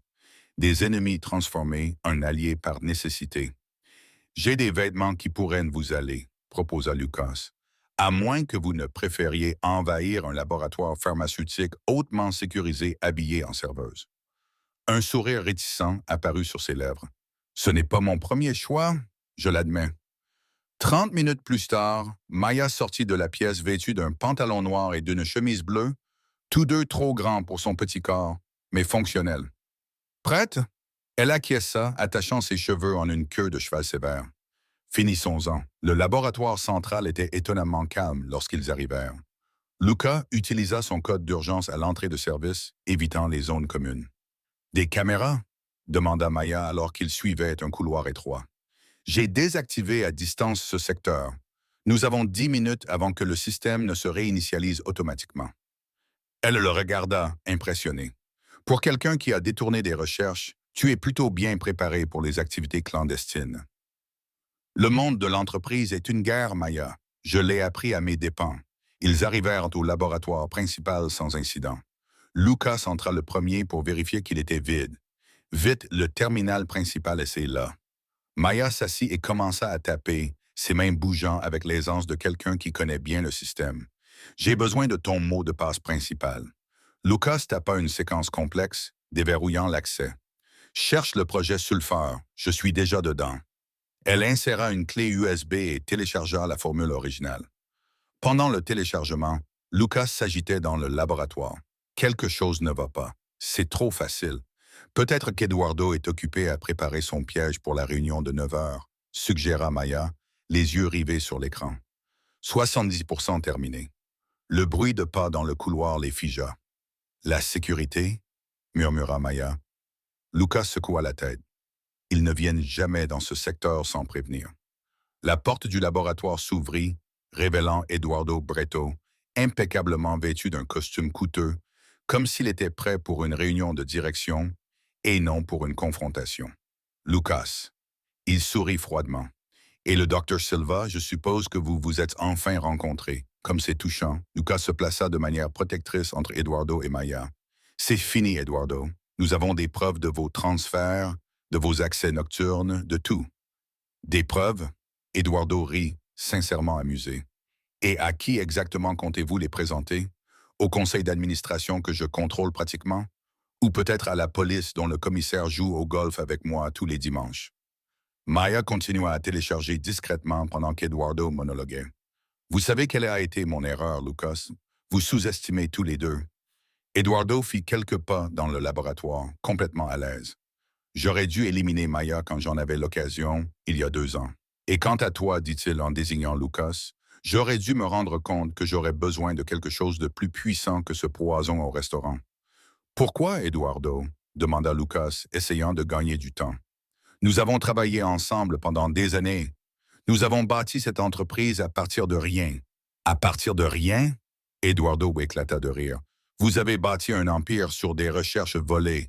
Des ennemis transformés, un allié par nécessité. « J'ai des vêtements qui pourraient vous aller », proposa Lucas, à moins que vous ne préfériez envahir un laboratoire pharmaceutique hautement sécurisé habillé en serveuse. Un sourire réticent apparut sur ses lèvres. « Ce n'est pas mon premier choix, je l'admets. » 30 minutes plus tard, Maya sortit de la pièce vêtue d'un pantalon noir et d'une chemise bleue, tous deux trop grands pour son petit corps, mais fonctionnels. Prête? Elle acquiesça, attachant ses cheveux en une queue de cheval sévère. Finissons-en. Le laboratoire central était étonnamment calme lorsqu'ils arrivèrent. Luca utilisa son code d'urgence à l'entrée de service, évitant les zones communes. « Des caméras? » demanda Maya alors qu'il suivait un couloir étroit. « J'ai désactivé à distance ce secteur. Nous avons 10 minutes avant que le système ne se réinitialise automatiquement. » Elle le regarda, impressionnée. « Pour quelqu'un qui a détourné des recherches, tu es plutôt bien préparé pour les activités clandestines. » « Le monde de l'entreprise est une guerre, Maya. Je l'ai appris à mes dépens. » Ils arrivèrent au laboratoire principal sans incident. Lucas entra le premier pour vérifier qu'il était vide. Vite, le terminal principal était là. Maya s'assit et commença à taper, ses mains bougeant avec l'aisance de quelqu'un qui connaît bien le système. « J'ai besoin de ton mot de passe principal. » Lucas tapa une séquence complexe, déverrouillant l'accès. « Cherche le projet Sulfur. Je suis déjà dedans. » Elle inséra une clé USB et téléchargea la formule originale. Pendant le téléchargement, Lucas s'agitait dans le laboratoire. Quelque chose ne va pas. C'est trop facile. Peut-être qu'Eduardo est occupé à préparer son piège pour la réunion de 9 heures, suggéra Maya, les yeux rivés sur l'écran. 70% terminé. Le bruit de pas dans le couloir les figea. La sécurité, murmura Maya. Lucas secoua la tête. Ils ne viennent jamais dans ce secteur sans prévenir. La porte du laboratoire s'ouvrit, révélant Eduardo Breto, impeccablement vêtu d'un costume coûteux, comme s'il était prêt pour une réunion de direction et non pour une confrontation. Lucas. Il sourit froidement. Et le docteur Silva, je suppose que vous vous êtes enfin rencontrés. Comme c'est touchant, Lucas se plaça de manière protectrice entre Eduardo et Maya. C'est fini, Eduardo. Nous avons des preuves de vos transferts, de vos accès nocturnes, de tout. Des preuves? Eduardo rit, sincèrement amusé. Et à qui exactement comptez-vous les présenter? Au conseil d'administration que je contrôle pratiquement? Ou peut-être à la police dont le commissaire joue au golf avec moi tous les dimanches? Maya continua à télécharger discrètement pendant qu'Eduardo monologuait. Vous savez quelle a été mon erreur, Lucas? Vous sous-estimez tous les deux. Eduardo fit quelques pas dans le laboratoire, complètement à l'aise. J'aurais dû éliminer Maya quand j'en avais l'occasion, il y a 2 ans. Et quant à toi, dit-il en désignant Lucas, j'aurais dû me rendre compte que j'aurais besoin de quelque chose de plus puissant que ce poison au restaurant. Pourquoi, Eduardo? Demanda Lucas, essayant de gagner du temps. Nous avons travaillé ensemble pendant des années. Nous avons bâti cette entreprise à partir de rien. À partir de rien? Eduardo éclata de rire. Vous avez bâti un empire sur des recherches volées.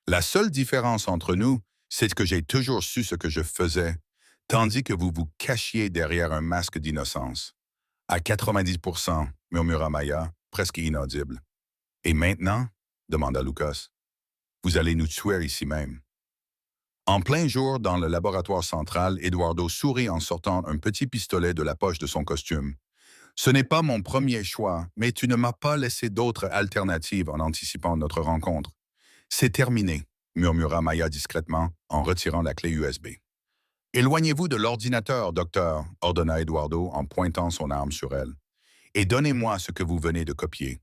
La seule différence entre nous, c'est que j'ai toujours su ce que je faisais, tandis que vous vous cachiez derrière un masque d'innocence. À 90%, murmura Maya, presque inaudible. Et maintenant? Demanda Lucas. Vous allez nous tuer ici même. En plein jour, dans le laboratoire central, Eduardo sourit en sortant un petit pistolet de la poche de son costume. Ce n'est pas mon premier choix, mais tu ne m'as pas laissé d'autres alternatives en anticipant notre rencontre. C'est terminé, murmura Maya discrètement en retirant la clé USB. Éloignez-vous de l'ordinateur, docteur, ordonna Eduardo en pointant son arme sur elle. Et donnez-moi ce que vous venez de copier.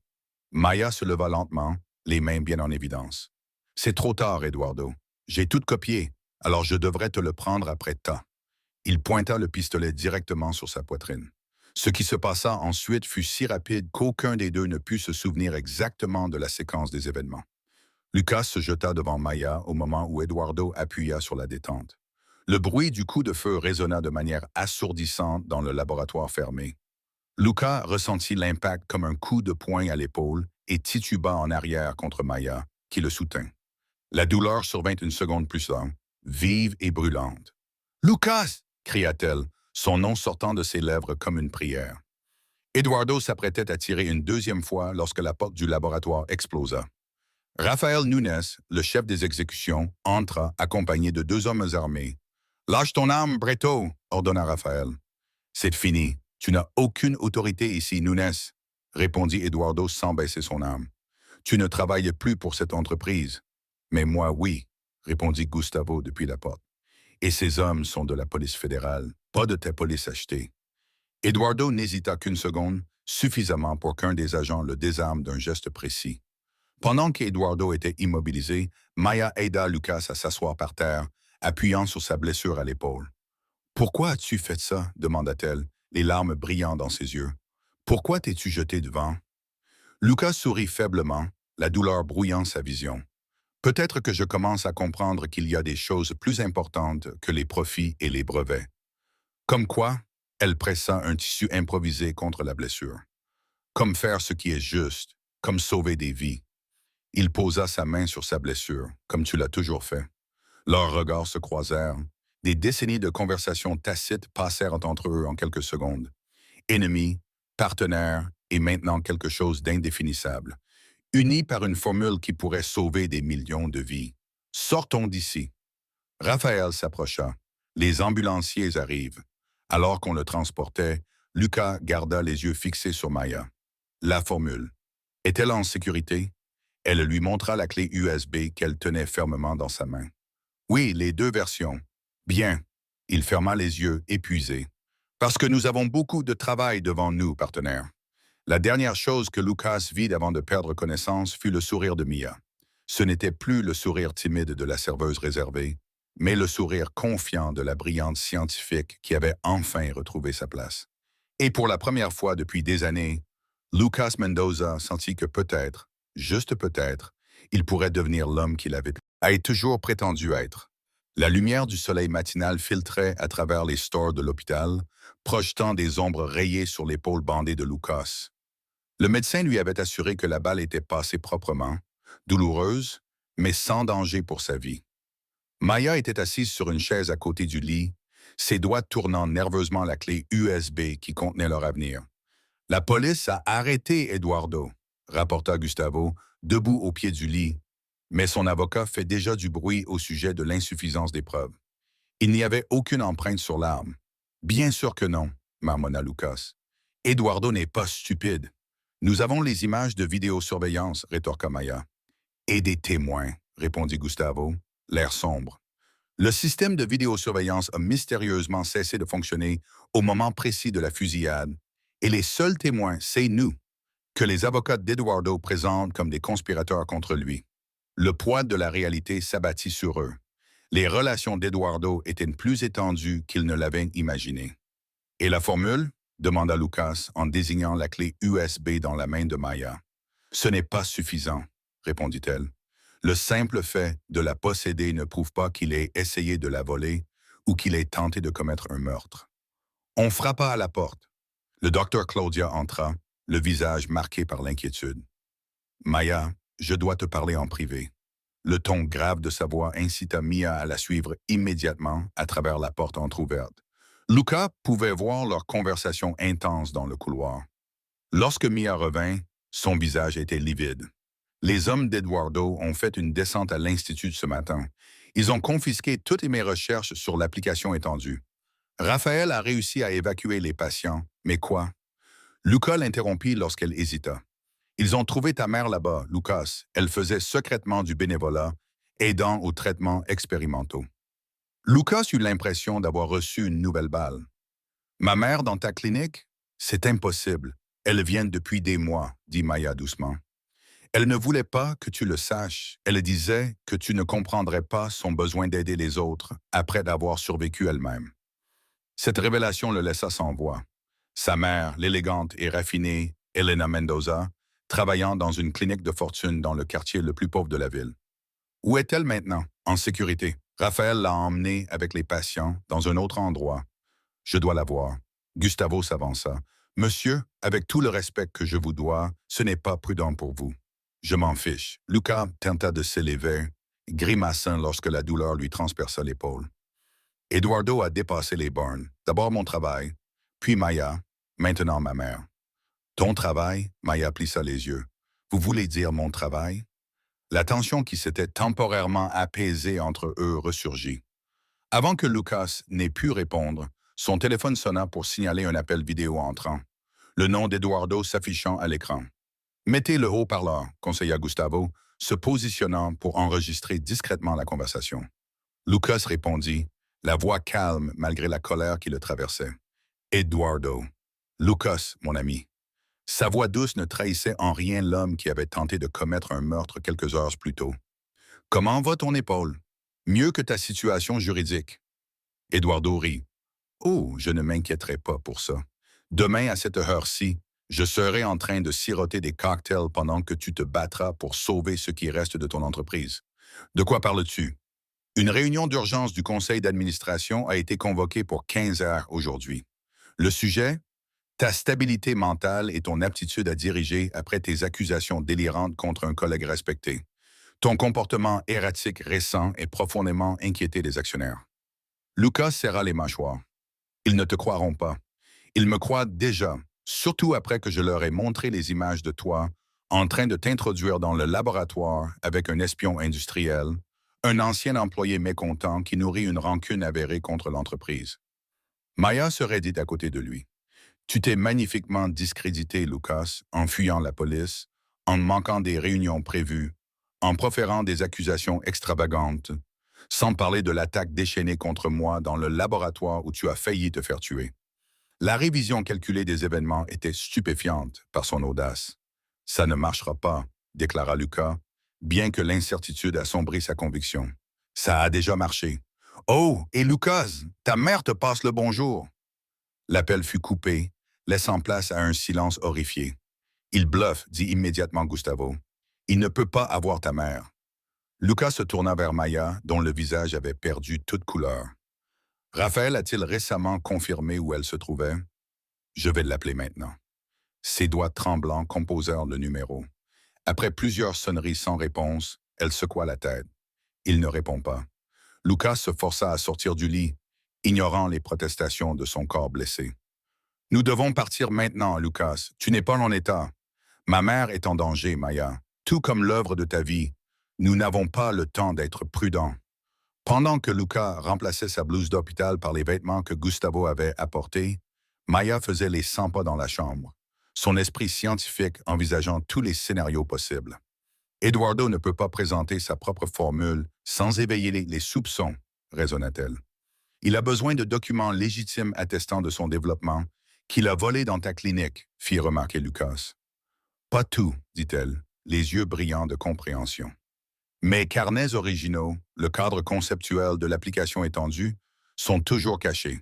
Maya se leva lentement, les mains bien en évidence. C'est trop tard, Eduardo. J'ai tout copié, alors je devrais te le prendre après tas. Il pointa le pistolet directement sur sa poitrine. Ce qui se passa ensuite fut si rapide qu'aucun des deux ne put se souvenir exactement de la séquence des événements. Lucas se jeta devant Maya au moment où Eduardo appuya sur la détente. Le bruit du coup de feu résonna de manière assourdissante dans le laboratoire fermé. Lucas ressentit l'impact comme un coup de poing à l'épaule et tituba en arrière contre Maya, qui le soutint. La douleur survint une seconde plus tard, vive et brûlante. « Lucas !» cria-t-elle, son nom sortant de ses lèvres comme une prière. Eduardo s'apprêtait à tirer une deuxième fois lorsque la porte du laboratoire explosa. Rafael Nunes, le chef des exécutions, entra accompagné de 2 hommes armés. « Lâche ton arme, Breto !» ordonna Rafael. « C'est fini. Tu n'as aucune autorité ici, Nunes, » répondit Eduardo sans baisser son arme. « Tu ne travailles plus pour cette entreprise. »« Mais moi, oui, » répondit Gustavo depuis la porte. « Et ces hommes sont de la police fédérale, pas de ta police achetée. » Eduardo n'hésita qu'une seconde, suffisamment pour qu'un des agents le désarme d'un geste précis. Pendant qu'Eduardo était immobilisé, Maya aida Lucas à s'asseoir par terre, appuyant sur sa blessure à l'épaule. « Pourquoi as-tu fait ça ?» demanda-t-elle, les larmes brillant dans ses yeux. « Pourquoi t'es-tu jeté devant ?» Lucas sourit faiblement, la douleur brouillant sa vision. « Peut-être que je commence à comprendre qu'il y a des choses plus importantes que les profits et les brevets. » Comme quoi? Elle pressa un tissu improvisé contre la blessure. Comme faire ce qui est juste, comme sauver des vies. Il posa sa main sur sa blessure, comme tu l'as toujours fait. Leurs regards se croisèrent. Des décennies de conversations tacites passèrent entre eux en quelques secondes. Ennemis, partenaires et maintenant quelque chose d'indéfinissable. Unis par une formule qui pourrait sauver des millions de vies. Sortons d'ici. Raphaël s'approcha. Les ambulanciers arrivent. Alors qu'on le transportait, Lucas garda les yeux fixés sur Maya. La formule. Est-elle en sécurité? Elle lui montra la clé USB qu'elle tenait fermement dans sa main. Oui, les 2 versions. Bien. Il ferma les yeux, épuisé. Parce que nous avons beaucoup de travail devant nous, partenaire. La dernière chose que Lucas vit avant de perdre connaissance fut le sourire de Mia. Ce n'était plus le sourire timide de la serveuse réservée, mais le sourire confiant de la brillante scientifique qui avait enfin retrouvé sa place. Et pour la première fois depuis des années, Lucas Mendoza sentit que peut-être, juste peut-être, il pourrait devenir l'homme qu'il avait toujours prétendu être. La lumière du soleil matinal filtrait à travers les stores de l'hôpital, projetant des ombres rayées sur l'épaule bandée de Lucas. Le médecin lui avait assuré que la balle était passée proprement, douloureuse, mais sans danger pour sa vie. Maya était assise sur une chaise à côté du lit, ses doigts tournant nerveusement la clé USB qui contenait leur avenir. La police a arrêté Eduardo, rapporta Gustavo, debout au pied du lit, mais son avocat fait déjà du bruit au sujet de l'insuffisance des preuves. Il n'y avait aucune empreinte sur l'arme. Bien sûr que non, marmonna Lucas. Eduardo n'est pas stupide. Nous avons les images de vidéosurveillance, rétorqua Maya. Et des témoins, répondit Gustavo, l'air sombre. Le système de vidéosurveillance a mystérieusement cessé de fonctionner au moment précis de la fusillade, et les seuls témoins, c'est nous, que les avocats d'Eduardo présentent comme des conspirateurs contre lui. Le poids de la réalité s'abattit sur eux. Les relations d'Eduardo étaient plus étendues qu'ils ne l'avaient imaginé. Et la formule? Demanda Lucas en désignant la clé USB dans la main de Maya. Ce n'est pas suffisant, répondit-elle. Le simple fait de la posséder ne prouve pas qu'il ait essayé de la voler ou qu'il ait tenté de commettre un meurtre. On frappa à la porte. Le docteur Claudia entra, le visage marqué par l'inquiétude. Maya, je dois te parler en privé. Le ton grave de sa voix incita Mia à la suivre immédiatement à travers la porte entr'ouverte. Luca pouvait voir leur conversation intense dans le couloir. Lorsque Mia revint, son visage était livide. Les hommes d'Eduardo ont fait une descente à l'Institut ce matin. Ils ont confisqué toutes mes recherches sur l'application étendue. Raphaël a réussi à évacuer les patients, mais quoi? Luca l'interrompit lorsqu'elle hésita. Ils ont trouvé ta mère là-bas, Lucas. Elle faisait secrètement du bénévolat, aidant aux traitements expérimentaux. Lucas eut l'impression d'avoir reçu une nouvelle balle. Ma mère dans ta clinique? C'est impossible. Elle vient depuis des mois, dit Maya doucement. Elle ne voulait pas que tu le saches. Elle disait que tu ne comprendrais pas son besoin d'aider les autres après d'avoir survécu elle-même. Cette révélation le laissa sans voix. Sa mère, l'élégante et raffinée Elena Mendoza, travaillant dans une clinique de fortune dans le quartier le plus pauvre de la ville. Où est-elle maintenant? En sécurité. Raphaël l'a emmenée avec les patients dans un autre endroit. Je dois la voir. Gustavo s'avança. Monsieur, avec tout le respect que je vous dois, ce n'est pas prudent pour vous. Je m'en fiche. Luca tenta de s'élever, grimaçant lorsque la douleur lui transperça l'épaule. Eduardo a dépassé les bornes. D'abord mon travail, puis Maya, maintenant ma mère. Ton travail? Maya plissa les yeux. Vous voulez dire mon travail? La tension qui s'était temporairement apaisée entre eux ressurgit. Avant que Lucas n'ait pu répondre, son téléphone sonna pour signaler un appel vidéo entrant, le nom d'Eduardo s'affichant à l'écran. Mettez le haut-parleur, conseilla Gustavo, se positionnant pour enregistrer discrètement la conversation. Lucas répondit, la voix calme malgré la colère qui le traversait. Eduardo. Lucas, mon ami. Sa voix douce ne trahissait en rien l'homme qui avait tenté de commettre un meurtre quelques heures plus tôt. Comment va ton épaule? Mieux que ta situation juridique. Eduardo rit. Oh, je ne m'inquiéterai pas pour ça. Demain, à cette heure-ci, je serai en train de siroter des cocktails pendant que tu te battras pour sauver ce qui reste de ton entreprise. De quoi parles-tu? Une réunion d'urgence du conseil d'administration a été convoquée pour 15 heures aujourd'hui. Le sujet? Ta stabilité mentale et ton aptitude à diriger après tes accusations délirantes contre un collègue respecté. Ton comportement erratique récent est profondément inquiété des actionnaires. Lucas serra les mâchoires. Ils ne te croiront pas. Ils me croient déjà, surtout après que je leur ai montré les images de toi en train de t'introduire dans le laboratoire avec un espion industriel, un ancien employé mécontent qui nourrit une rancune avérée contre l'entreprise. Maya se raidit à côté de lui. Tu t'es magnifiquement discrédité, Lucas, en fuyant la police, en manquant des réunions prévues, en proférant des accusations extravagantes, sans parler de l'attaque déchaînée contre moi dans le laboratoire où tu as failli te faire tuer. La révision calculée des événements était stupéfiante par son audace. Ça ne marchera pas, déclara Lucas, bien que l'incertitude assombrit sa conviction. Ça a déjà marché. Oh, et Lucas, ta mère te passe le bonjour. L'appel fut coupé, laissant place à un silence horrifié. Il bluffe, dit immédiatement Gustavo. Il ne peut pas avoir ta mère. Lucas se tourna vers Maya, dont le visage avait perdu toute couleur. Raphaël a-t-il récemment confirmé où elle se trouvait? Je vais l'appeler maintenant. Ses doigts tremblants composèrent le numéro. Après plusieurs sonneries sans réponse, elle secoua la tête. Il ne répond pas. Lucas se força à sortir du lit, ignorant les protestations de son corps blessé. Nous devons partir maintenant, Lucas. Tu n'es pas en état. Ma mère est en danger, Maya. Tout comme l'œuvre de ta vie. Nous n'avons pas le temps d'être prudents. Pendant que Lucas remplaçait sa blouse d'hôpital par les vêtements que Gustavo avait apportés, Maya faisait les 100 pas dans la chambre, son esprit scientifique envisageant tous les scénarios possibles. Eduardo ne peut pas présenter sa propre formule sans éveiller les soupçons, raisonna-t-elle. Il a besoin de documents légitimes attestant de son développement qu'il a volé dans ta clinique, fit remarquer Lucas. Pas tout, dit-elle, les yeux brillants de compréhension. Mes carnets originaux, le cadre conceptuel de l'application étendue, sont toujours cachés.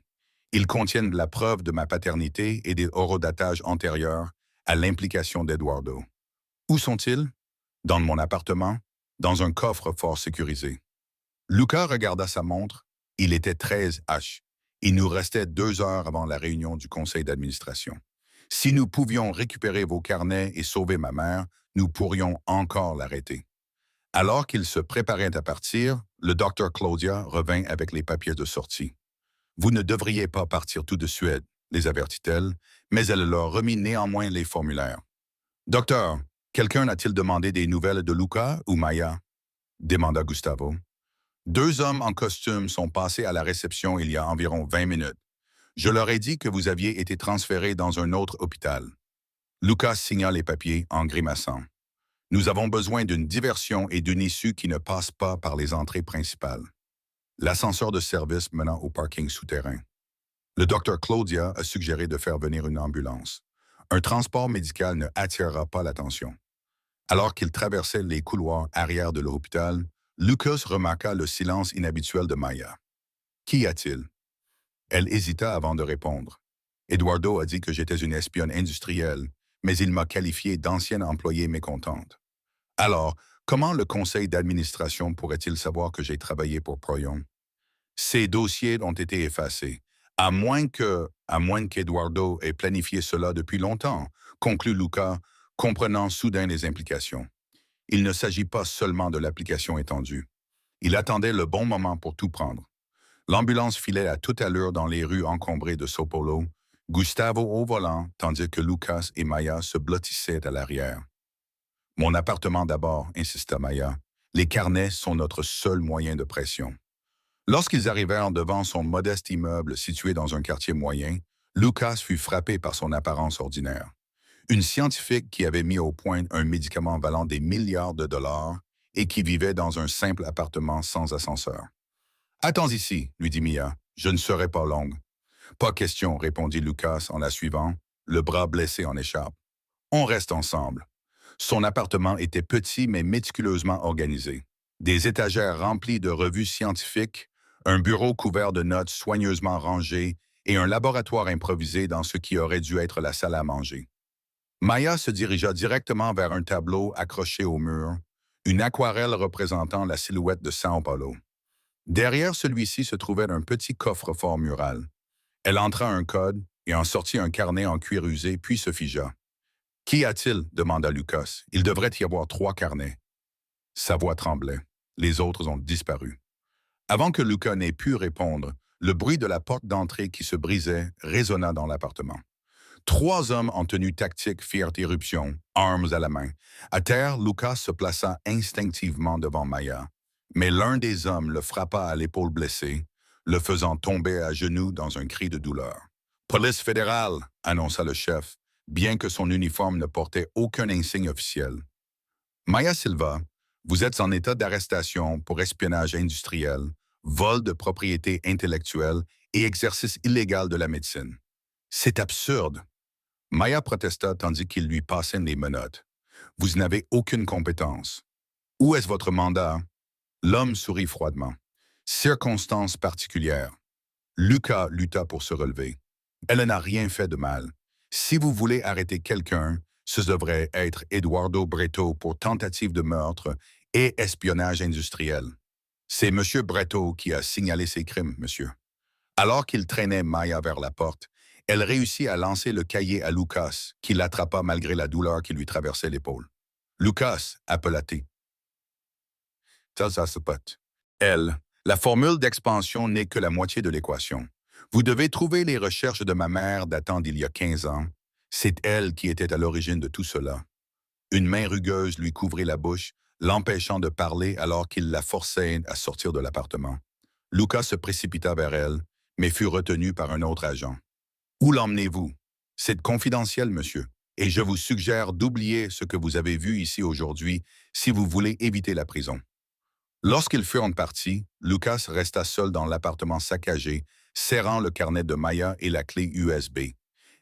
Ils contiennent la preuve de ma paternité et des horodatages antérieurs à l'implication d'Eduardo. Où sont-ils? Dans mon appartement, dans un coffre fort sécurisé. Lucas regarda sa montre. Il était 13 H. Il nous restait 2 heures avant la réunion du conseil d'administration. Si nous pouvions récupérer vos carnets et sauver ma mère, nous pourrions encore l'arrêter. Alors qu'il se préparait à partir, le docteur Claudia revint avec les papiers de sortie. Vous ne devriez pas partir tout de suite, les avertit-elle, mais elle leur remit néanmoins les formulaires. Docteur, quelqu'un a-t-il demandé des nouvelles de Lucas ou Maya? Demanda Gustavo. 2 hommes en costume sont passés à la réception il y a environ 20 minutes. Je leur ai dit que vous aviez été transféré dans un autre hôpital. Lucas signa les papiers en grimaçant. Nous avons besoin d'une diversion et d'une issue qui ne passe pas par les entrées principales. L'ascenseur de service menant au parking souterrain. Le docteur Claudia a suggéré de faire venir une ambulance. Un transport médical ne attirera pas l'attention. Alors qu'il traversait les couloirs arrière de l'hôpital, Lucas remarqua le silence inhabituel de Maya. Qu'y a-t-il? Elle hésita avant de répondre. Eduardo a dit que j'étais une espionne industrielle, mais il m'a qualifié d'ancienne employée mécontente. Alors, comment le conseil d'administration pourrait-il savoir que j'ai travaillé pour Proyon? Ces dossiers ont été effacés, à moins qu'Eduardo ait planifié cela depuis longtemps, conclut Lucas, comprenant soudain les implications. Il ne s'agit pas seulement de l'application étendue. Il attendait le bon moment pour tout prendre. L'ambulance filait à toute allure dans les rues encombrées de Sao Paulo, Gustavo au volant, tandis que Lucas et Maya se blottissaient à l'arrière. Mon appartement d'abord, insista Maya. Les carnets sont notre seul moyen de pression. Lorsqu'ils arrivèrent devant son modeste immeuble situé dans un quartier moyen, Lucas fut frappé par son apparence ordinaire. Une scientifique qui avait mis au point un médicament valant des milliards de dollars et qui vivait dans un simple appartement sans ascenseur. « Attends ici, lui dit Mia, je ne serai pas longue. »« Pas question, répondit Lucas en la suivant, le bras blessé en écharpe. « On reste ensemble. » Son appartement était petit mais méticuleusement organisé. Des étagères remplies de revues scientifiques, un bureau couvert de notes soigneusement rangées et un laboratoire improvisé dans ce qui aurait dû être la salle à manger. Maya se dirigea directement vers un tableau accroché au mur, une aquarelle représentant la silhouette de São Paulo. Derrière celui-ci se trouvait un petit coffre-fort mural. Elle entra un code et en sortit un carnet en cuir usé, puis se figea. « Qu'y a-t-il? » demanda Lucas. « Il devrait y avoir 3 carnets. » Sa voix tremblait. Les autres ont disparu. Avant que Lucas n'ait pu répondre, le bruit de la porte d'entrée qui se brisait résonna dans l'appartement. 3 hommes en tenue tactique firent irruption, armes à la main. À terre, Lucas se plaça instinctivement devant Maya. Mais l'un des hommes le frappa à l'épaule blessée, le faisant tomber à genoux dans un cri de douleur. « Police fédérale !» annonça le chef, bien que son uniforme ne portait aucun insigne officiel. « Maya Silva, vous êtes en état d'arrestation pour espionnage industriel, vol de propriété intellectuelle et exercice illégal de la médecine. C'est absurde. Maya protesta tandis qu'il lui passait les menottes. Vous n'avez aucune compétence. Où est votre mandat? L'homme sourit froidement. Circonstances particulières. Lucas lutta pour se relever. Elle n'a rien fait de mal. Si vous voulez arrêter quelqu'un, ce devrait être Eduardo Bretto pour tentative de meurtre et espionnage industriel. C'est M. Bretto qui a signalé ces crimes, monsieur. Alors qu'il traînait Maya vers la porte, elle réussit à lancer le cahier à Lucas, qui l'attrapa malgré la douleur qui lui traversait l'épaule. Lucas, appela-t-il. Ça se pote. Elle, la formule d'expansion n'est que la moitié de l'équation. Vous devez trouver les recherches de ma mère datant d'il y a 15 ans. C'est elle qui était à l'origine de tout cela. Une main rugueuse lui couvrit la bouche, l'empêchant de parler alors qu'il la forçait à sortir de l'appartement. Lucas se précipita vers elle, mais fut retenu par un autre agent. Où l'emmenez-vous? C'est confidentiel, monsieur, et je vous suggère d'oublier ce que vous avez vu ici aujourd'hui si vous voulez éviter la prison. Lorsqu'ils furent partis, Lucas resta seul dans l'appartement saccagé, serrant le carnet de Maya et la clé USB,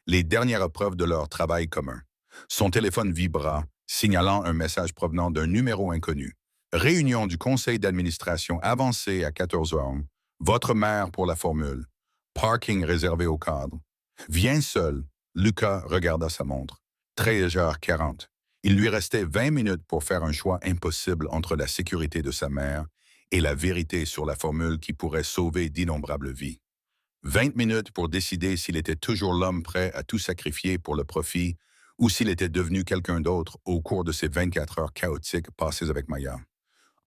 les dernières preuves de leur travail commun. Son téléphone vibra, signalant un message provenant d'un numéro inconnu. Réunion du conseil d'administration avancée à 14 heures. Votre mère pour la formule. Parking réservé au cadre. Viens seul. Lucas regarda sa montre. 13h40. Il lui restait 20 minutes pour faire un choix impossible entre la sécurité de sa mère et la vérité sur la formule qui pourrait sauver d'innombrables vies. 20 minutes pour décider s'il était toujours l'homme prêt à tout sacrifier pour le profit ou s'il était devenu quelqu'un d'autre au cours de ces 24 heures chaotiques passées avec Maya.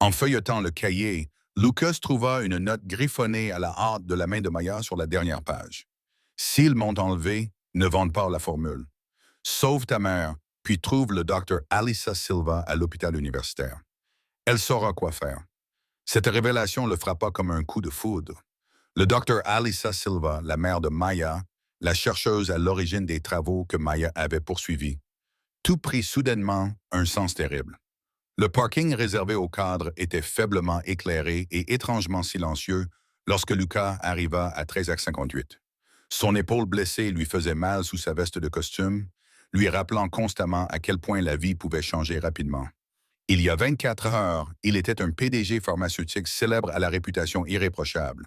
En feuilletant le cahier, Lucas trouva une note griffonnée à la hâte de la main de Maya sur la dernière page. S'ils m'ont enlevé, ne vende pas la formule. Sauve ta mère, puis trouve le docteur Alissa Silva à l'hôpital universitaire. Elle saura quoi faire. Cette révélation le frappa comme un coup de foudre. Le docteur Alissa Silva, la mère de Maya, la chercheuse à l'origine des travaux que Maya avait poursuivis. Tout prit soudainement un sens terrible. Le parking réservé au cadre était faiblement éclairé et étrangement silencieux lorsque Lucas arriva à 13h58. Son épaule blessée lui faisait mal sous sa veste de costume, lui rappelant constamment à quel point la vie pouvait changer rapidement. Il y a 24 heures, il était un PDG pharmaceutique célèbre à la réputation irréprochable.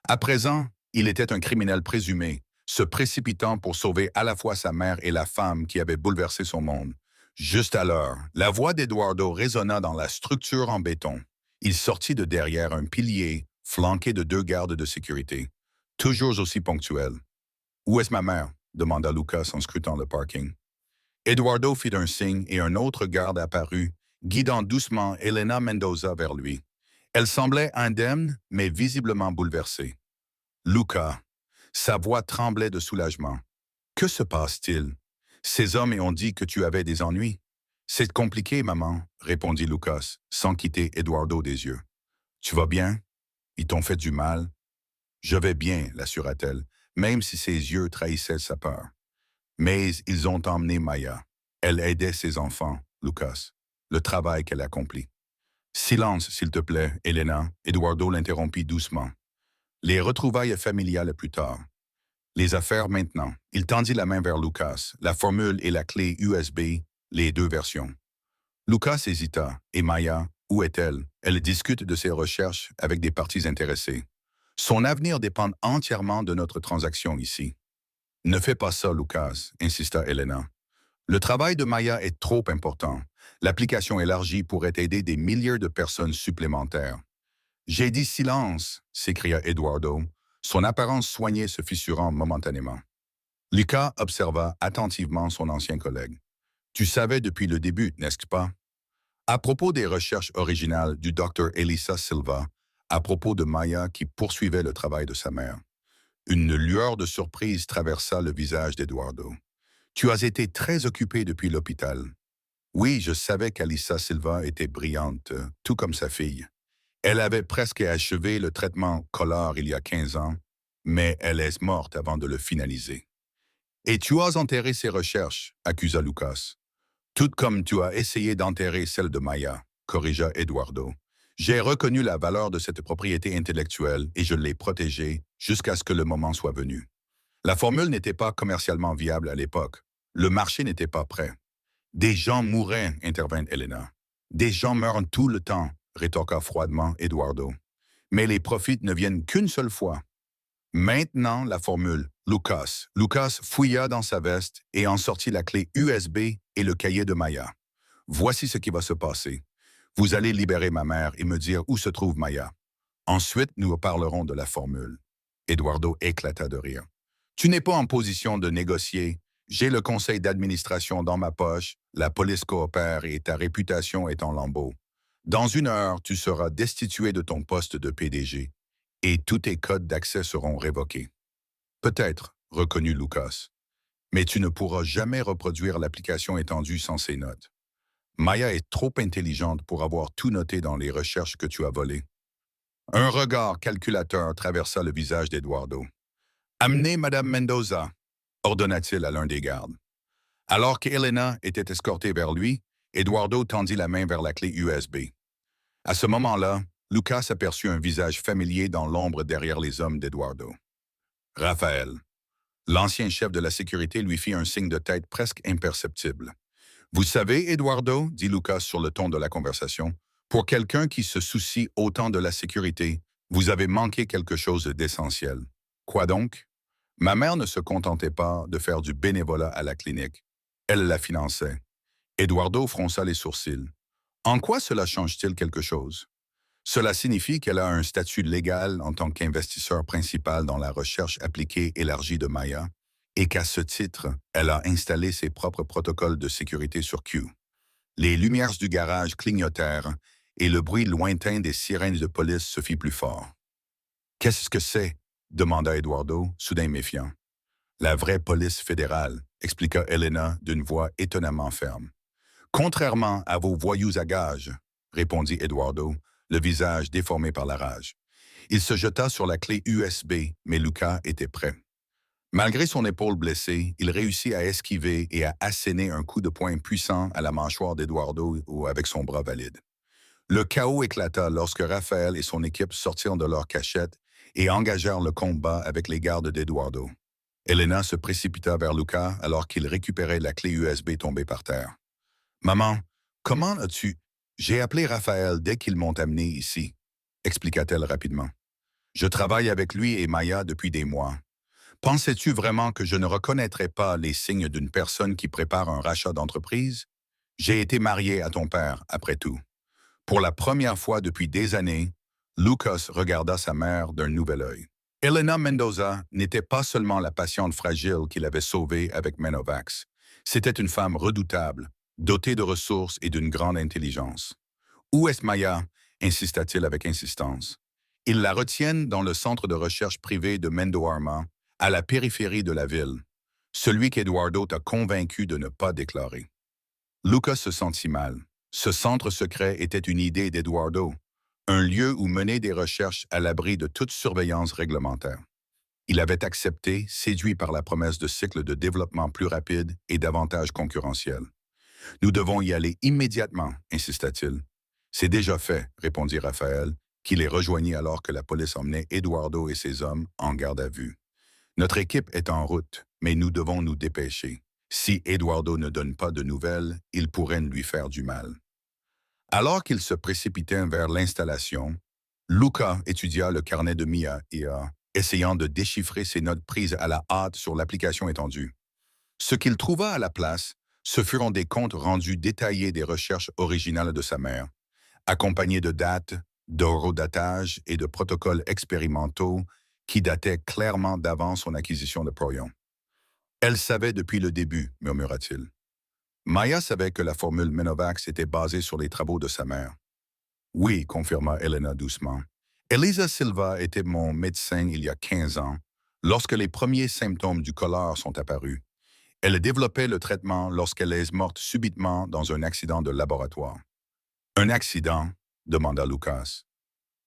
À présent, il était un criminel présumé, se précipitant pour sauver à la fois sa mère et la femme qui avait bouleversé son monde. Juste alors, la voix d'Eduardo résonna dans la structure en béton. Il sortit de derrière un pilier, flanqué de 2 gardes de sécurité, toujours aussi ponctuels. « Où est ma mère? » demanda Lucas en scrutant le parking. Eduardo fit un signe et un autre garde apparut, guidant doucement Elena Mendoza vers lui. Elle semblait indemne, mais visiblement bouleversée. Lucas. Sa voix tremblait de soulagement. « Que se passe-t-il? Ces hommes ont dit que tu avais des ennuis. »« C'est compliqué, maman, » répondit Lucas, sans quitter Eduardo des yeux. « Tu vas bien? Ils t'ont fait du mal? »« Je vais bien, » l'assura-t-elle, même si ses yeux trahissaient sa peur. Mais ils ont emmené Maya. Elle aidait ses enfants, Lucas, le travail qu'elle accomplit. « Silence, s'il te plaît, Elena, » Eduardo l'interrompit doucement. « Les retrouvailles familiales plus tard. Les affaires maintenant. » Il tendit la main vers Lucas, la formule et la clé USB, les 2 versions. Lucas hésita. Et Maya, où est-elle? Elle discute de ses recherches avec des parties intéressées. Son avenir dépend entièrement de notre transaction ici. Ne fais pas ça, Lucas, insista Elena. Le travail de Maya est trop important. L'application élargie pourrait aider des milliers de personnes supplémentaires. J'ai dit silence, s'écria Eduardo, son apparence soignée se fissurant momentanément. Lucas observa attentivement son ancien collègue. Tu savais depuis le début, n'est-ce pas? À propos des recherches originales du docteur Elissa Silva, à propos de Maya qui poursuivait le travail de sa mère. Une lueur de surprise traversa le visage d'Eduardo. Tu as été très occupé depuis l'hôpital. Oui, je savais qu'Alissa Silva était brillante, tout comme sa fille. Elle avait presque achevé le traitement Collard il y a 15 ans, mais elle est morte avant de le finaliser. Et tu as enterré ses recherches, accusa Lucas. Tout comme tu as essayé d'enterrer celle de Maya, corrigea Eduardo. J'ai reconnu la valeur de cette propriété intellectuelle et je l'ai protégée jusqu'à ce que le moment soit venu. La formule n'était pas commercialement viable à l'époque. Le marché n'était pas prêt. Des gens mouraient, intervint Elena. Des gens meurent tout le temps, rétorqua froidement Eduardo. Mais les profits ne viennent qu'une seule fois. Maintenant, la formule. Lucas. Lucas fouilla dans sa veste et en sortit la clé USB et le cahier de Maya. Voici ce qui va se passer. Vous allez libérer ma mère et me dire où se trouve Maya. Ensuite, nous parlerons de la formule. Eduardo éclata de rire. Tu n'es pas en position de négocier. J'ai le conseil d'administration dans ma poche, la police coopère et ta réputation est en lambeaux. Dans 1 heure, tu seras destitué de ton poste de PDG et tous tes codes d'accès seront révoqués. Peut-être, reconnut Lucas, mais tu ne pourras jamais reproduire l'application étendue sans ces notes. Maya est trop intelligente pour avoir tout noté dans les recherches que tu as volées. Un regard calculateur traversa le visage d'Eduardo. « Amenez Madame Mendoza », ordonna-t-il à l'un des gardes. Alors qu'Elena était escortée vers lui, Eduardo tendit la main vers la clé USB. À ce moment-là, Lucas aperçut un visage familier dans l'ombre derrière les hommes d'Eduardo. Raphaël. L'ancien chef de la sécurité lui fit un signe de tête presque imperceptible. « Vous savez, Eduardo, dit Lucas sur le ton de la conversation, pour quelqu'un qui se soucie autant de la sécurité, vous avez manqué quelque chose d'essentiel. Quoi donc? Ma mère ne se contentait pas de faire du bénévolat à la clinique. Elle la finançait. Eduardo fronça les sourcils. En quoi cela change-t-il quelque chose? Cela signifie qu'elle a un statut légal en tant qu'investisseur principal dans la recherche appliquée élargie de Maya et qu'à ce titre, elle a installé ses propres protocoles de sécurité sur Q. Les lumières du garage clignotèrent et le bruit lointain des sirènes de police se fit plus fort. « Qu'est-ce que c'est? » demanda Eduardo, soudain méfiant. « La vraie police fédérale, » expliqua Elena d'une voix étonnamment ferme. « Contrairement à vos voyous à gages, » répondit Eduardo, le visage déformé par la rage. Il se jeta sur la clé USB, mais Lucas était prêt. Malgré son épaule blessée, il réussit à esquiver et à asséner un coup de poing puissant à la mâchoire d'Eduardo avec son bras valide. Le chaos éclata lorsque Raphaël et son équipe sortirent de leur cachette et engagèrent le combat avec les gardes d'Eduardo. Elena se précipita vers Lucas alors qu'il récupérait la clé USB tombée par terre. « Maman, comment as-tu... » « J'ai appelé Raphaël dès qu'ils m'ont amené ici, » expliqua-t-elle rapidement. « Je travaille avec lui et Maya depuis des mois. Pensais-tu vraiment que je ne reconnaîtrais pas les signes d'une personne qui prépare un rachat d'entreprise? J'ai été marié à ton père, après tout. » Pour la première fois depuis des années, Lucas regarda sa mère d'un nouvel œil. Elena Mendoza n'était pas seulement la patiente fragile qu'il avait sauvée avec Menovax. C'était une femme redoutable, dotée de ressources et d'une grande intelligence. « Où est Maya? » insista-t-il avec insistance. « Ils la retiennent dans le centre de recherche privé de Mendo Arma, à la périphérie de la ville, celui qu'Eduardo t'a convaincu de ne pas déclarer. » Lucas se sentit mal. Ce centre secret était une idée d'Eduardo, un lieu où mener des recherches à l'abri de toute surveillance réglementaire. Il avait accepté, séduit par la promesse de cycles de développement plus rapides et davantage concurrentiels. « Nous devons y aller immédiatement, » insista-t-il. « C'est déjà fait, » répondit Raphaël, qui les rejoignit alors que la police emmenait Eduardo et ses hommes en garde à vue. « Notre équipe est en route, mais nous devons nous dépêcher. Si Eduardo ne donne pas de nouvelles, il pourrait lui faire du mal. » Alors qu'ils se précipitaient vers l'installation, Lucas étudia le carnet de Mia et essayant de déchiffrer ses notes prises à la hâte sur l'application étendue. Ce qu'il trouva à la place, ce furent des comptes rendus détaillés des recherches originales de sa mère, accompagnés de dates, d'horodatage et de protocoles expérimentaux qui dataient clairement d'avant son acquisition de Proyon. « Elle savait depuis le début, » murmura-t-il. Maya savait que la formule Menovax était basée sur les travaux de sa mère. « Oui, » confirma Elena doucement. « Elisa Silva était mon médecin il y a 15 ans, lorsque les premiers symptômes du choléra sont apparus. Elle développait le traitement lorsqu'elle est morte subitement dans un accident de laboratoire. »« Un accident ?» demanda Lucas.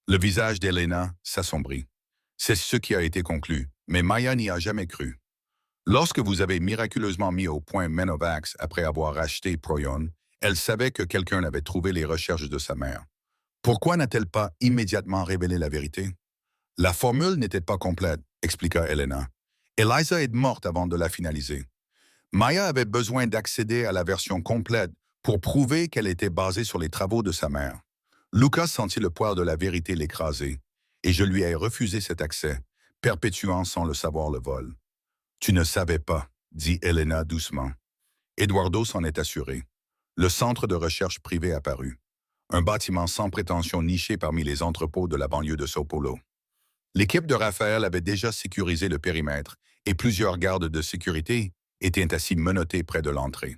Le visage d'Elena s'assombrit. C'est ce qui a été conclu, mais Maya n'y a jamais cru. Lorsque vous avez miraculeusement mis au point Menovax après avoir acheté Proyon, elle savait que quelqu'un avait trouvé les recherches de sa mère. Pourquoi n'a-t-elle pas immédiatement révélé la vérité? La formule n'était pas complète, expliqua Elena. Eliza est morte avant de la finaliser. Maya avait besoin d'accéder à la version complète pour prouver qu'elle était basée sur les travaux de sa mère. Lucas sentit le poids de la vérité l'écraser, et je lui ai refusé cet accès, perpétuant sans le savoir le vol. Tu ne savais pas, dit Elena doucement. Eduardo s'en est assuré. Le centre de recherche privé apparut. Un bâtiment sans prétention niché parmi les entrepôts de la banlieue de Sao Paulo. L'équipe de Raphaël avait déjà sécurisé le périmètre et plusieurs gardes de sécurité étaient assis menottés près de l'entrée.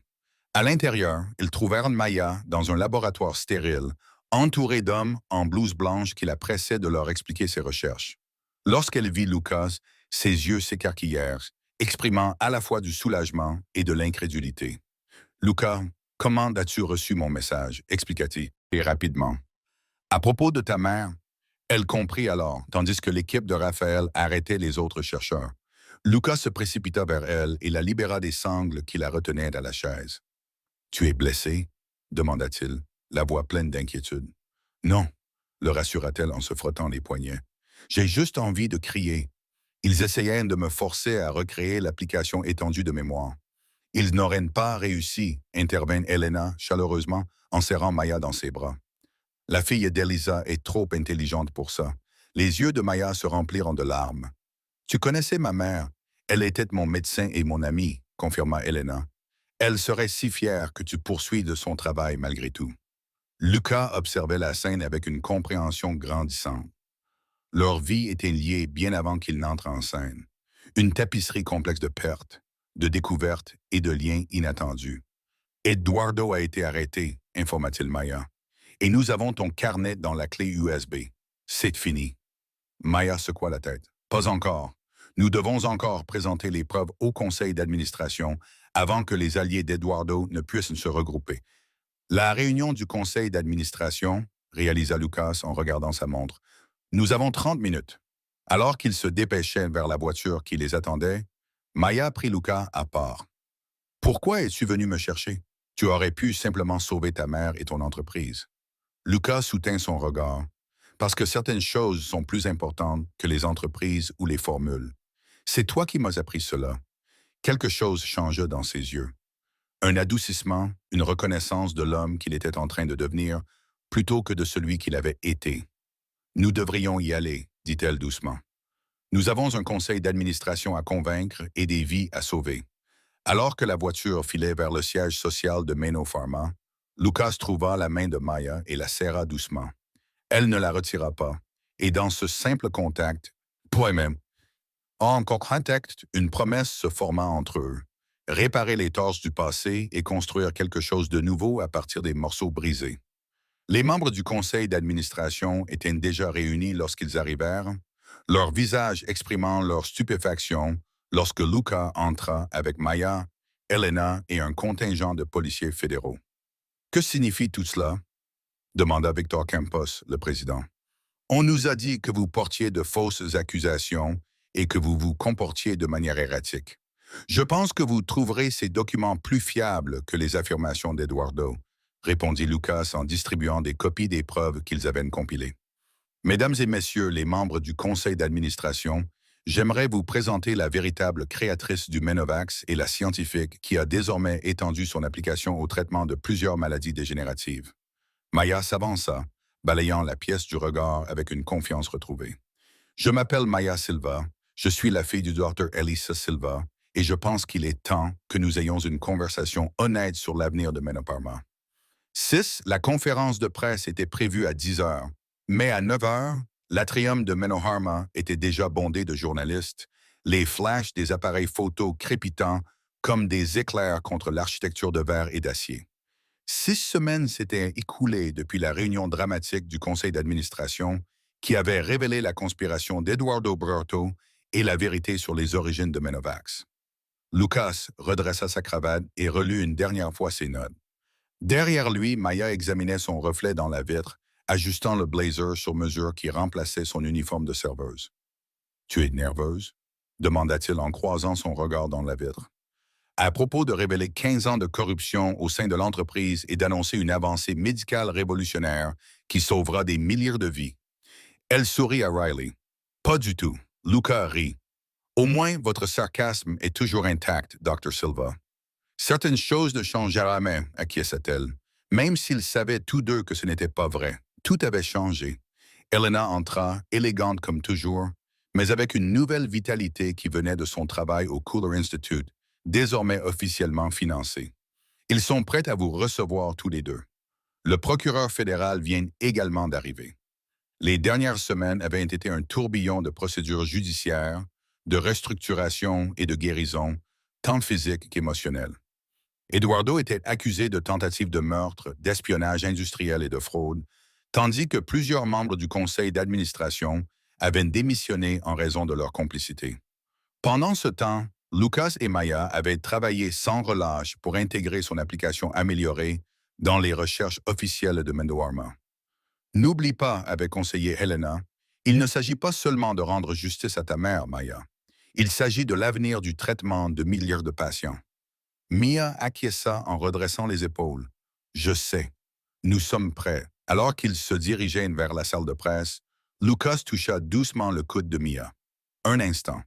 À l'intérieur, ils trouvèrent Maya dans un laboratoire stérile, entourée d'hommes en blouse blanche qui la pressaient de leur expliquer ses recherches. Lorsqu'elle vit Lucas, ses yeux s'écarquillèrent, exprimant à la fois du soulagement et de l'incrédulité. « Lucas, comment as-tu reçu mon message ?» expliqua-t-il, et rapidement. « À propos de ta mère, elle comprit alors, tandis que l'équipe de Raphaël arrêtait les autres chercheurs. Lucas se précipita vers elle et la libéra des sangles qui la retenaient à la chaise. « Tu es blessé ?» demanda-t-il, la voix pleine d'inquiétude. « Non, » le rassura-t-elle en se frottant les poignets. « J'ai juste envie de crier. Ils essayaient de me forcer à recréer l'application étendue de mémoire. Ils n'auraient pas réussi, intervint Elena chaleureusement en serrant Maya dans ses bras. La fille d'Elisa est trop intelligente pour ça. Les yeux de Maya se remplirent de larmes. « Tu connaissais ma mère. Elle était mon médecin et mon amie, » confirma Elena. « Elle serait si fière que tu poursuives son travail malgré tout. » Lucas observait la scène avec une compréhension grandissante. Leur vie était liée bien avant qu'ils n'entrent en scène. Une tapisserie complexe de pertes, de découvertes et de liens inattendus. « Eduardo a été arrêté, » informa-t-il Maya. « Et nous avons ton carnet dans la clé USB. C'est fini. » Maya secoua la tête. « Pas encore. Nous devons encore présenter les preuves au conseil d'administration avant que les alliés d'Eduardo ne puissent se regrouper. » La réunion du conseil d'administration, réalisa Lucas en regardant sa montre. Nous avons 30 minutes. Alors qu'ils se dépêchaient vers la voiture qui les attendait, Maya prit Lucas à part. « Pourquoi es-tu venu me chercher? Tu aurais pu simplement sauver ta mère et ton entreprise. » Lucas soutint son regard. « Parce que certaines choses sont plus importantes que les entreprises ou les formules. C'est toi qui m'as appris cela. » Quelque chose changea dans ses yeux. Un adoucissement, une reconnaissance de l'homme qu'il était en train de devenir, plutôt que de celui qu'il avait été. « Nous devrions y aller, » dit-elle doucement. « Nous avons un conseil d'administration à convaincre et des vies à sauver. » Alors que la voiture filait vers le siège social de Meno Pharma, Lucas trouva la main de Maya et la serra doucement. Elle ne la retira pas, et dans ce simple contact, une promesse se forma entre eux. Réparer les torses du passé et construire quelque chose de nouveau à partir des morceaux brisés. Les membres du conseil d'administration étaient déjà réunis lorsqu'ils arrivèrent, leurs visages exprimant leur stupéfaction lorsque Lucas entra avec Maya, Elena et un contingent de policiers fédéraux. « Que signifie tout cela ?» demanda Victor Campos, le président. « On nous a dit que vous portiez de fausses accusations et que vous vous comportiez de manière erratique. Je pense que vous trouverez ces documents plus fiables que les affirmations d'Eduardo, » répondit Lucas en distribuant des copies des preuves qu'ils avaient compilées. « Mesdames et messieurs les membres du conseil d'administration, j'aimerais vous présenter la véritable créatrice du Menovax et la scientifique qui a désormais étendu son application au traitement de plusieurs maladies dégénératives. » Maya s'avança, balayant la pièce du regard avec une confiance retrouvée. « Je m'appelle Maya Silva, je suis la fille du docteur Elisa Silva, et je pense qu'il est temps que nous ayons une conversation honnête sur l'avenir de Menoparma. » 6. La conférence de presse était prévue à 10 heures, mais à 9 heures, l'atrium de Menoharma était déjà bondé de journalistes, les flashs des appareils photo crépitant comme des éclairs contre l'architecture de verre et d'acier. 6 semaines s'étaient écoulées depuis la réunion dramatique du conseil d'administration qui avait révélé la conspiration d'Eduardo Berto et la vérité sur les origines de Menovax. Lucas redressa sa cravate et relut une dernière fois ses notes. Derrière lui, Maya examinait son reflet dans la vitre, ajustant le blazer sur mesure qui remplaçait son uniforme de serveuse. « Tu es nerveuse ?» demanda-t-il en croisant son regard dans la vitre. À propos de révéler 15 ans de corruption au sein de l'entreprise et d'annoncer une avancée médicale révolutionnaire qui sauvera des milliers de vies. Elle sourit à Riley. « Pas du tout. » Lucas rit. Au moins, votre sarcasme est toujours intact, Dr. Silva. Certaines choses ne changent jamais, acquiesça-t-elle. Même s'ils savaient tous deux que ce n'était pas vrai, tout avait changé. Helena entra, élégante comme toujours, mais avec une nouvelle vitalité qui venait de son travail au Cooler Institute, désormais officiellement financé. Ils sont prêts à vous recevoir tous les deux. Le procureur fédéral vient également d'arriver. Les dernières semaines avaient été un tourbillon de procédures judiciaires, de restructuration et de guérison, tant physique qu'émotionnelle. Eduardo était accusé de tentative de meurtre, d'espionnage industriel et de fraude, tandis que plusieurs membres du conseil d'administration avaient démissionné en raison de leur complicité. Pendant ce temps, Lucas et Maya avaient travaillé sans relâche pour intégrer son application améliorée dans les recherches officielles de Mendoarma. N'oublie pas, avait conseillé Helena, il ne s'agit pas seulement de rendre justice à ta mère, Maya. Il s'agit de l'avenir du traitement de milliers de patients. Mia acquiesça en redressant les épaules. Je sais. Nous sommes prêts. Alors qu'ils se dirigeaient vers la salle de presse, Lucas toucha doucement le coude de Mia. Un instant.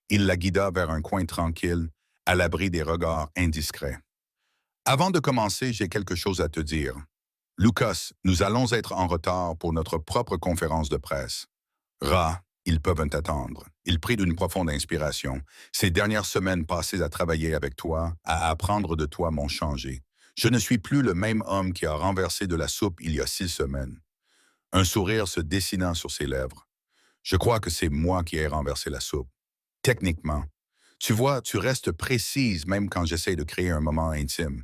Il la guida vers un coin tranquille, à l'abri des regards indiscrets. Avant de commencer, j'ai quelque chose à te dire. Lucas, nous allons être en retard pour notre propre conférence de presse. Ils peuvent t'attendre. Il prit d'une profonde inspiration. Ces dernières semaines passées à travailler avec toi, à apprendre de toi m'ont changé. Je ne suis plus le même homme qui a renversé de la soupe il y a 6 semaines. Un sourire se dessina sur ses lèvres. Je crois que c'est moi qui ai renversé la soupe. Techniquement. Tu vois, tu restes précise même quand j'essaie de créer un moment intime.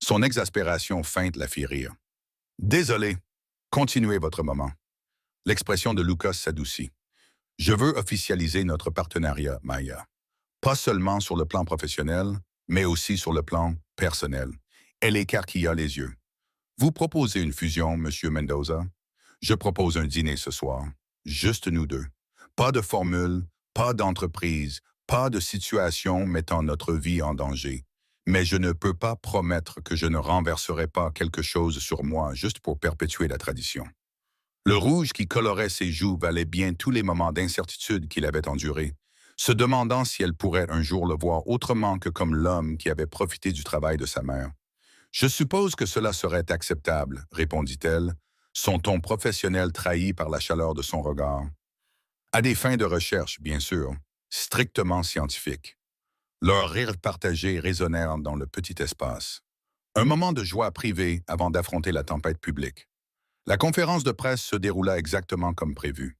Son exaspération feinte la fit rire. Désolé. Continuez votre moment. L'expression de Lucas s'adoucit. Je veux officialiser notre partenariat, Maya. Pas seulement sur le plan professionnel, mais aussi sur le plan personnel. Elle écarquilla les yeux. Vous proposez une fusion, Monsieur Mendoza? Je propose un dîner ce soir. Juste nous deux. Pas de formule, pas d'entreprise, pas de situation mettant notre vie en danger. Mais je ne peux pas promettre que je ne renverserai pas quelque chose sur moi juste pour perpétuer la tradition. Le rouge qui colorait ses joues valait bien tous les moments d'incertitude qu'il avait endurés, se demandant si elle pourrait un jour le voir autrement que comme l'homme qui avait profité du travail de sa mère. Je suppose que cela serait acceptable, répondit-elle, son ton professionnel trahi par la chaleur de son regard. À des fins de recherche, bien sûr, strictement scientifiques. Leurs rires partagés résonnèrent dans le petit espace. Un moment de joie privée avant d'affronter la tempête publique. La conférence de presse se déroula exactement comme prévu.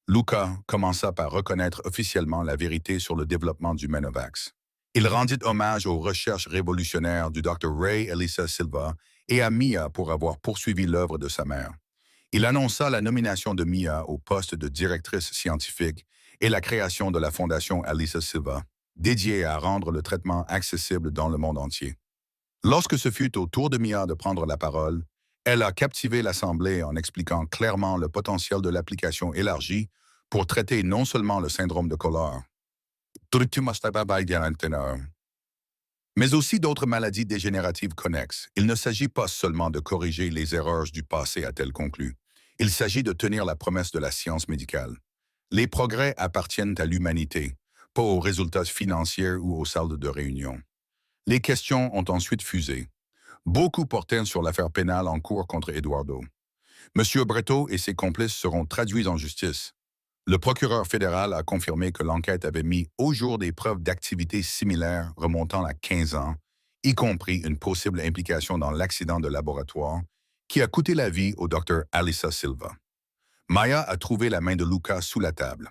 Luca commença par reconnaître officiellement la vérité sur le développement du Menovax. Il rendit hommage aux recherches révolutionnaires du Dr. Ray Elisa Silva et à Mia pour avoir poursuivi l'œuvre de sa mère. Il annonça la nomination de Mia au poste de directrice scientifique et la création de la Fondation Elisa Silva, dédiée à rendre le traitement accessible dans le monde entier. Lorsque ce fut au tour de Mia de prendre la parole, elle a captivé l'Assemblée en expliquant clairement le potentiel de l'application élargie pour traiter non seulement le syndrome de Kolar, mais aussi d'autres maladies dégénératives connexes. Il ne s'agit pas seulement de corriger les erreurs du passé, a-t-elle conclu. Il s'agit de tenir la promesse de la science médicale. Les progrès appartiennent à l'humanité, pas aux résultats financiers ou aux salles de réunion. Les questions ont ensuite fusé. Beaucoup portaient sur l'affaire pénale en cours contre Eduardo. M. Breto et ses complices seront traduits en justice. Le procureur fédéral a confirmé que l'enquête avait mis au jour des preuves d'activités similaires remontant à 15 ans, y compris une possible implication dans l'accident de laboratoire qui a coûté la vie au Dr. Elisa Silva. Maya a trouvé la main de Lucas sous la table.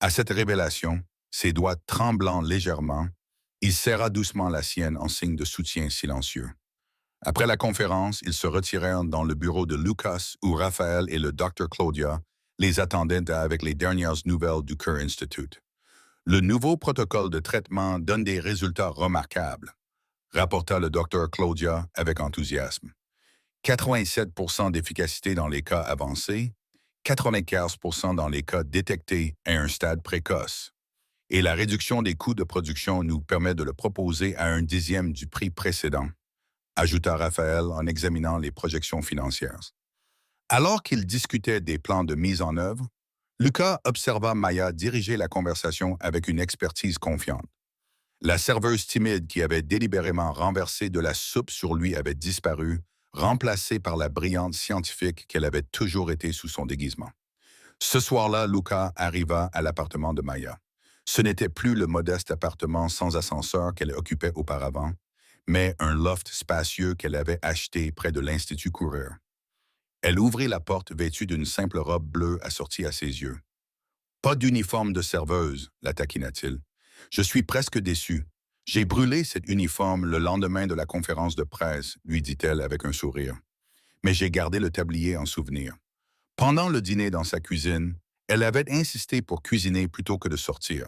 À cette révélation, ses doigts tremblant légèrement, il serra doucement la sienne en signe de soutien silencieux. Après la conférence, ils se retirèrent dans le bureau de Lucas où Raphaël et le Dr. Claudia les attendaient avec les dernières nouvelles du Kerr Institute. Le nouveau protocole de traitement donne des résultats remarquables, rapporta le Dr. Claudia avec enthousiasme. 87% d'efficacité dans les cas avancés, 95% dans les cas détectés à un stade précoce. Et la réduction des coûts de production nous permet de le proposer à 1/10 du prix précédent, ajouta Raphaël en examinant les projections financières. Alors qu'ils discutaient des plans de mise en œuvre, Lucas observa Maya diriger la conversation avec une expertise confiante. La serveuse timide qui avait délibérément renversé de la soupe sur lui avait disparu, remplacée par la brillante scientifique qu'elle avait toujours été sous son déguisement. Ce soir-là, Luca arriva à l'appartement de Maya. Ce n'était plus le modeste appartement sans ascenseur qu'elle occupait auparavant, mais un loft spacieux qu'elle avait acheté près de l'Institut Courir. Elle ouvrit la porte vêtue d'une simple robe bleue assortie à ses yeux. Pas d'uniforme de serveuse, la taquina-t-il. Je suis presque déçu. J'ai brûlé cet uniforme le lendemain de la conférence de presse, lui dit-elle avec un sourire. Mais j'ai gardé le tablier en souvenir. Pendant le dîner dans sa cuisine, elle avait insisté pour cuisiner plutôt que de sortir.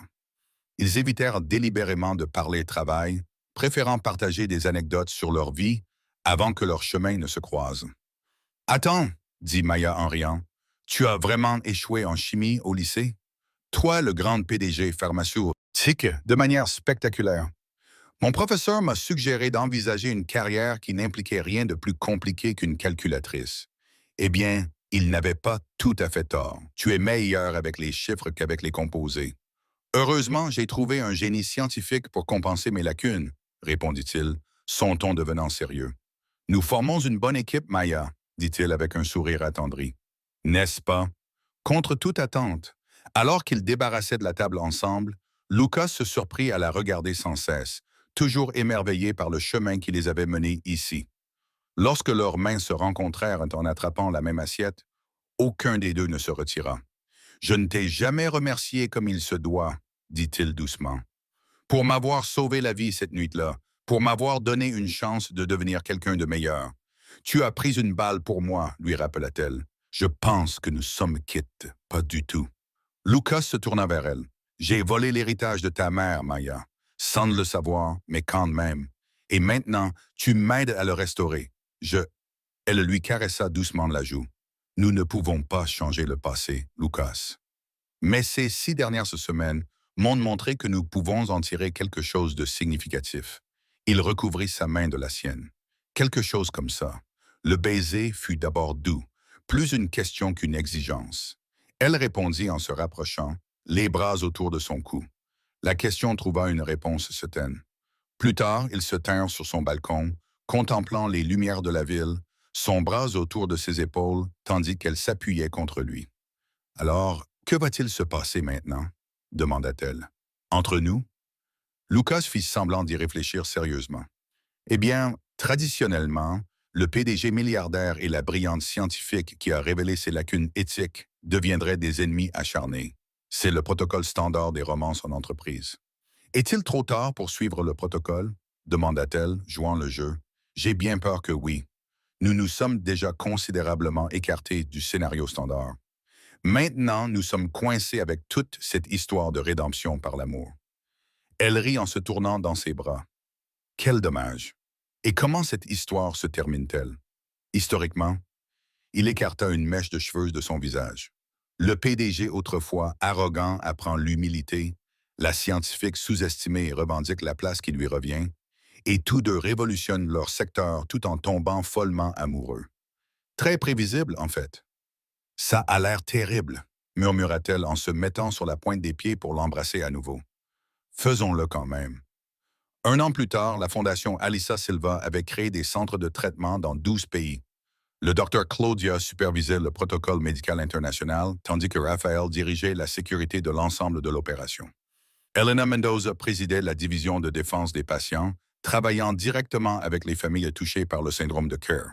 Ils évitèrent délibérément de parler travail, préférant partager des anecdotes sur leur vie avant que leurs chemins ne se croisent. Attends, dit Maya en riant, tu as vraiment échoué en chimie au lycée? Toi, le grand PDG pharmaceutique, de manière spectaculaire. Mon professeur m'a suggéré d'envisager une carrière qui n'impliquait rien de plus compliqué qu'une calculatrice. Eh bien, il n'avait pas tout à fait tort. Tu es meilleur avec les chiffres qu'avec les composés. Heureusement, j'ai trouvé un génie scientifique pour compenser mes lacunes, répondit-il, son ton devenant sérieux. Nous formons une bonne équipe, Maya, dit-il avec un sourire attendri. N'est-ce pas? Contre toute attente, alors qu'ils débarrassaient de la table ensemble, Lucas se surprit à la regarder sans cesse, toujours émerveillé par le chemin qui les avait menés ici. Lorsque leurs mains se rencontrèrent en attrapant la même assiette, aucun des deux ne se retira. « Je ne t'ai jamais remercié comme il se doit, » dit-il doucement, « pour m'avoir sauvé la vie cette nuit-là, pour m'avoir donné une chance de devenir quelqu'un de meilleur. Tu as pris une balle pour moi, lui rappela-t-elle. Je pense que nous sommes quittes, pas du tout. Lucas se tourna vers elle. J'ai volé l'héritage de ta mère, Maya, sans le savoir, mais quand même. Et maintenant, tu m'aides à le restaurer. Elle lui caressa doucement la joue. Nous ne pouvons pas changer le passé, Lucas. Mais ces 6 dernières semaines m'ont montré que nous pouvons en tirer quelque chose de significatif. Il recouvrit sa main de la sienne. Quelque chose comme ça. Le baiser fut d'abord doux, plus une question qu'une exigence. Elle répondit en se rapprochant, les bras autour de son cou. La question trouva une réponse certaine. Plus tard, ils se tinrent sur son balcon, contemplant les lumières de la ville, son bras autour de ses épaules, tandis qu'elle s'appuyait contre lui. Alors, que va-t-il se passer maintenant? Demanda-t-elle. Entre nous? Lucas fit semblant d'y réfléchir sérieusement. Eh bien, traditionnellement, le PDG milliardaire et la brillante scientifique qui a révélé ses lacunes éthiques deviendraient des ennemis acharnés. C'est le protocole standard des romances en entreprise. Est-il trop tard pour suivre le protocole? Demanda-t-elle, jouant le jeu. J'ai bien peur que oui. Nous nous sommes déjà considérablement écartés du scénario standard. Maintenant, nous sommes coincés avec toute cette histoire de rédemption par l'amour. Elle rit en se tournant dans ses bras. Quel dommage! Et comment cette histoire se termine-t-elle? Historiquement, il écarta une mèche de cheveux de son visage. Le PDG autrefois arrogant apprend l'humilité, la scientifique sous-estimée revendique la place qui lui revient, et tous deux révolutionnent leur secteur tout en tombant follement amoureux. Très prévisible, en fait. Ça a l'air terrible, murmura-t-elle en se mettant sur la pointe des pieds pour l'embrasser à nouveau. Faisons-le quand même. 1 an plus tard, la Fondation Alissa Silva avait créé des centres de traitement dans 12 pays. Le docteur Claudia supervisait le protocole médical international, tandis que Raphaël dirigeait la sécurité de l'ensemble de l'opération. Elena Mendoza présidait la division de défense des patients, travaillant directement avec les familles touchées par le syndrome de Kerr.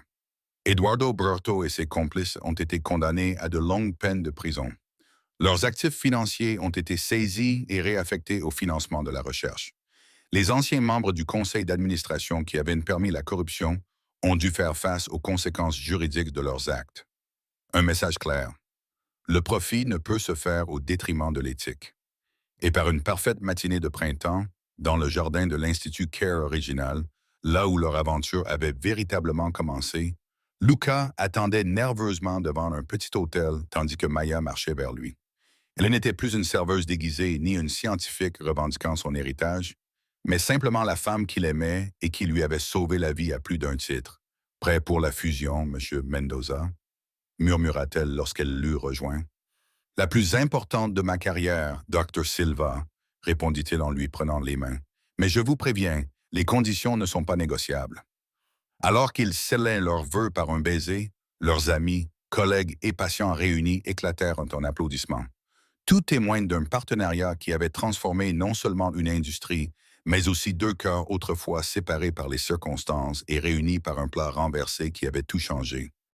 Eduardo Berto et ses complices ont été condamnés à de longues peines de prison. Leurs actifs financiers ont été saisis et réaffectés au financement de la recherche. Les anciens membres du conseil d'administration qui avaient permis la corruption ont dû faire face aux conséquences juridiques de leurs actes. Un message clair. Le profit ne peut se faire au détriment de l'éthique. Et par une parfaite matinée de printemps, dans le jardin de l'Institut Kerr original, là où leur aventure avait véritablement commencé, Luca attendait nerveusement devant un petit hôtel tandis que Maya marchait vers lui. Elle n'était plus une serveuse déguisée ni une scientifique revendiquant son héritage, mais simplement la femme qu'il aimait et qui lui avait sauvé la vie à plus d'un titre. Prêt pour la fusion, Monsieur Mendoza? Murmura-t-elle lorsqu'elle l'eut rejoint. La plus importante de ma carrière, Dr. Silva, répondit-il en lui prenant les mains. Mais je vous préviens, les conditions ne sont pas négociables. Alors qu'ils scellaient leurs vœux par un baiser, leurs amis, collègues et patients réunis éclatèrent en applaudissements. Tout témoigne d'un partenariat qui avait transformé non seulement une industrie, mais aussi deux cœurs autrefois séparés par les circonstances et réunis par un plat renversé qui avait tout changé.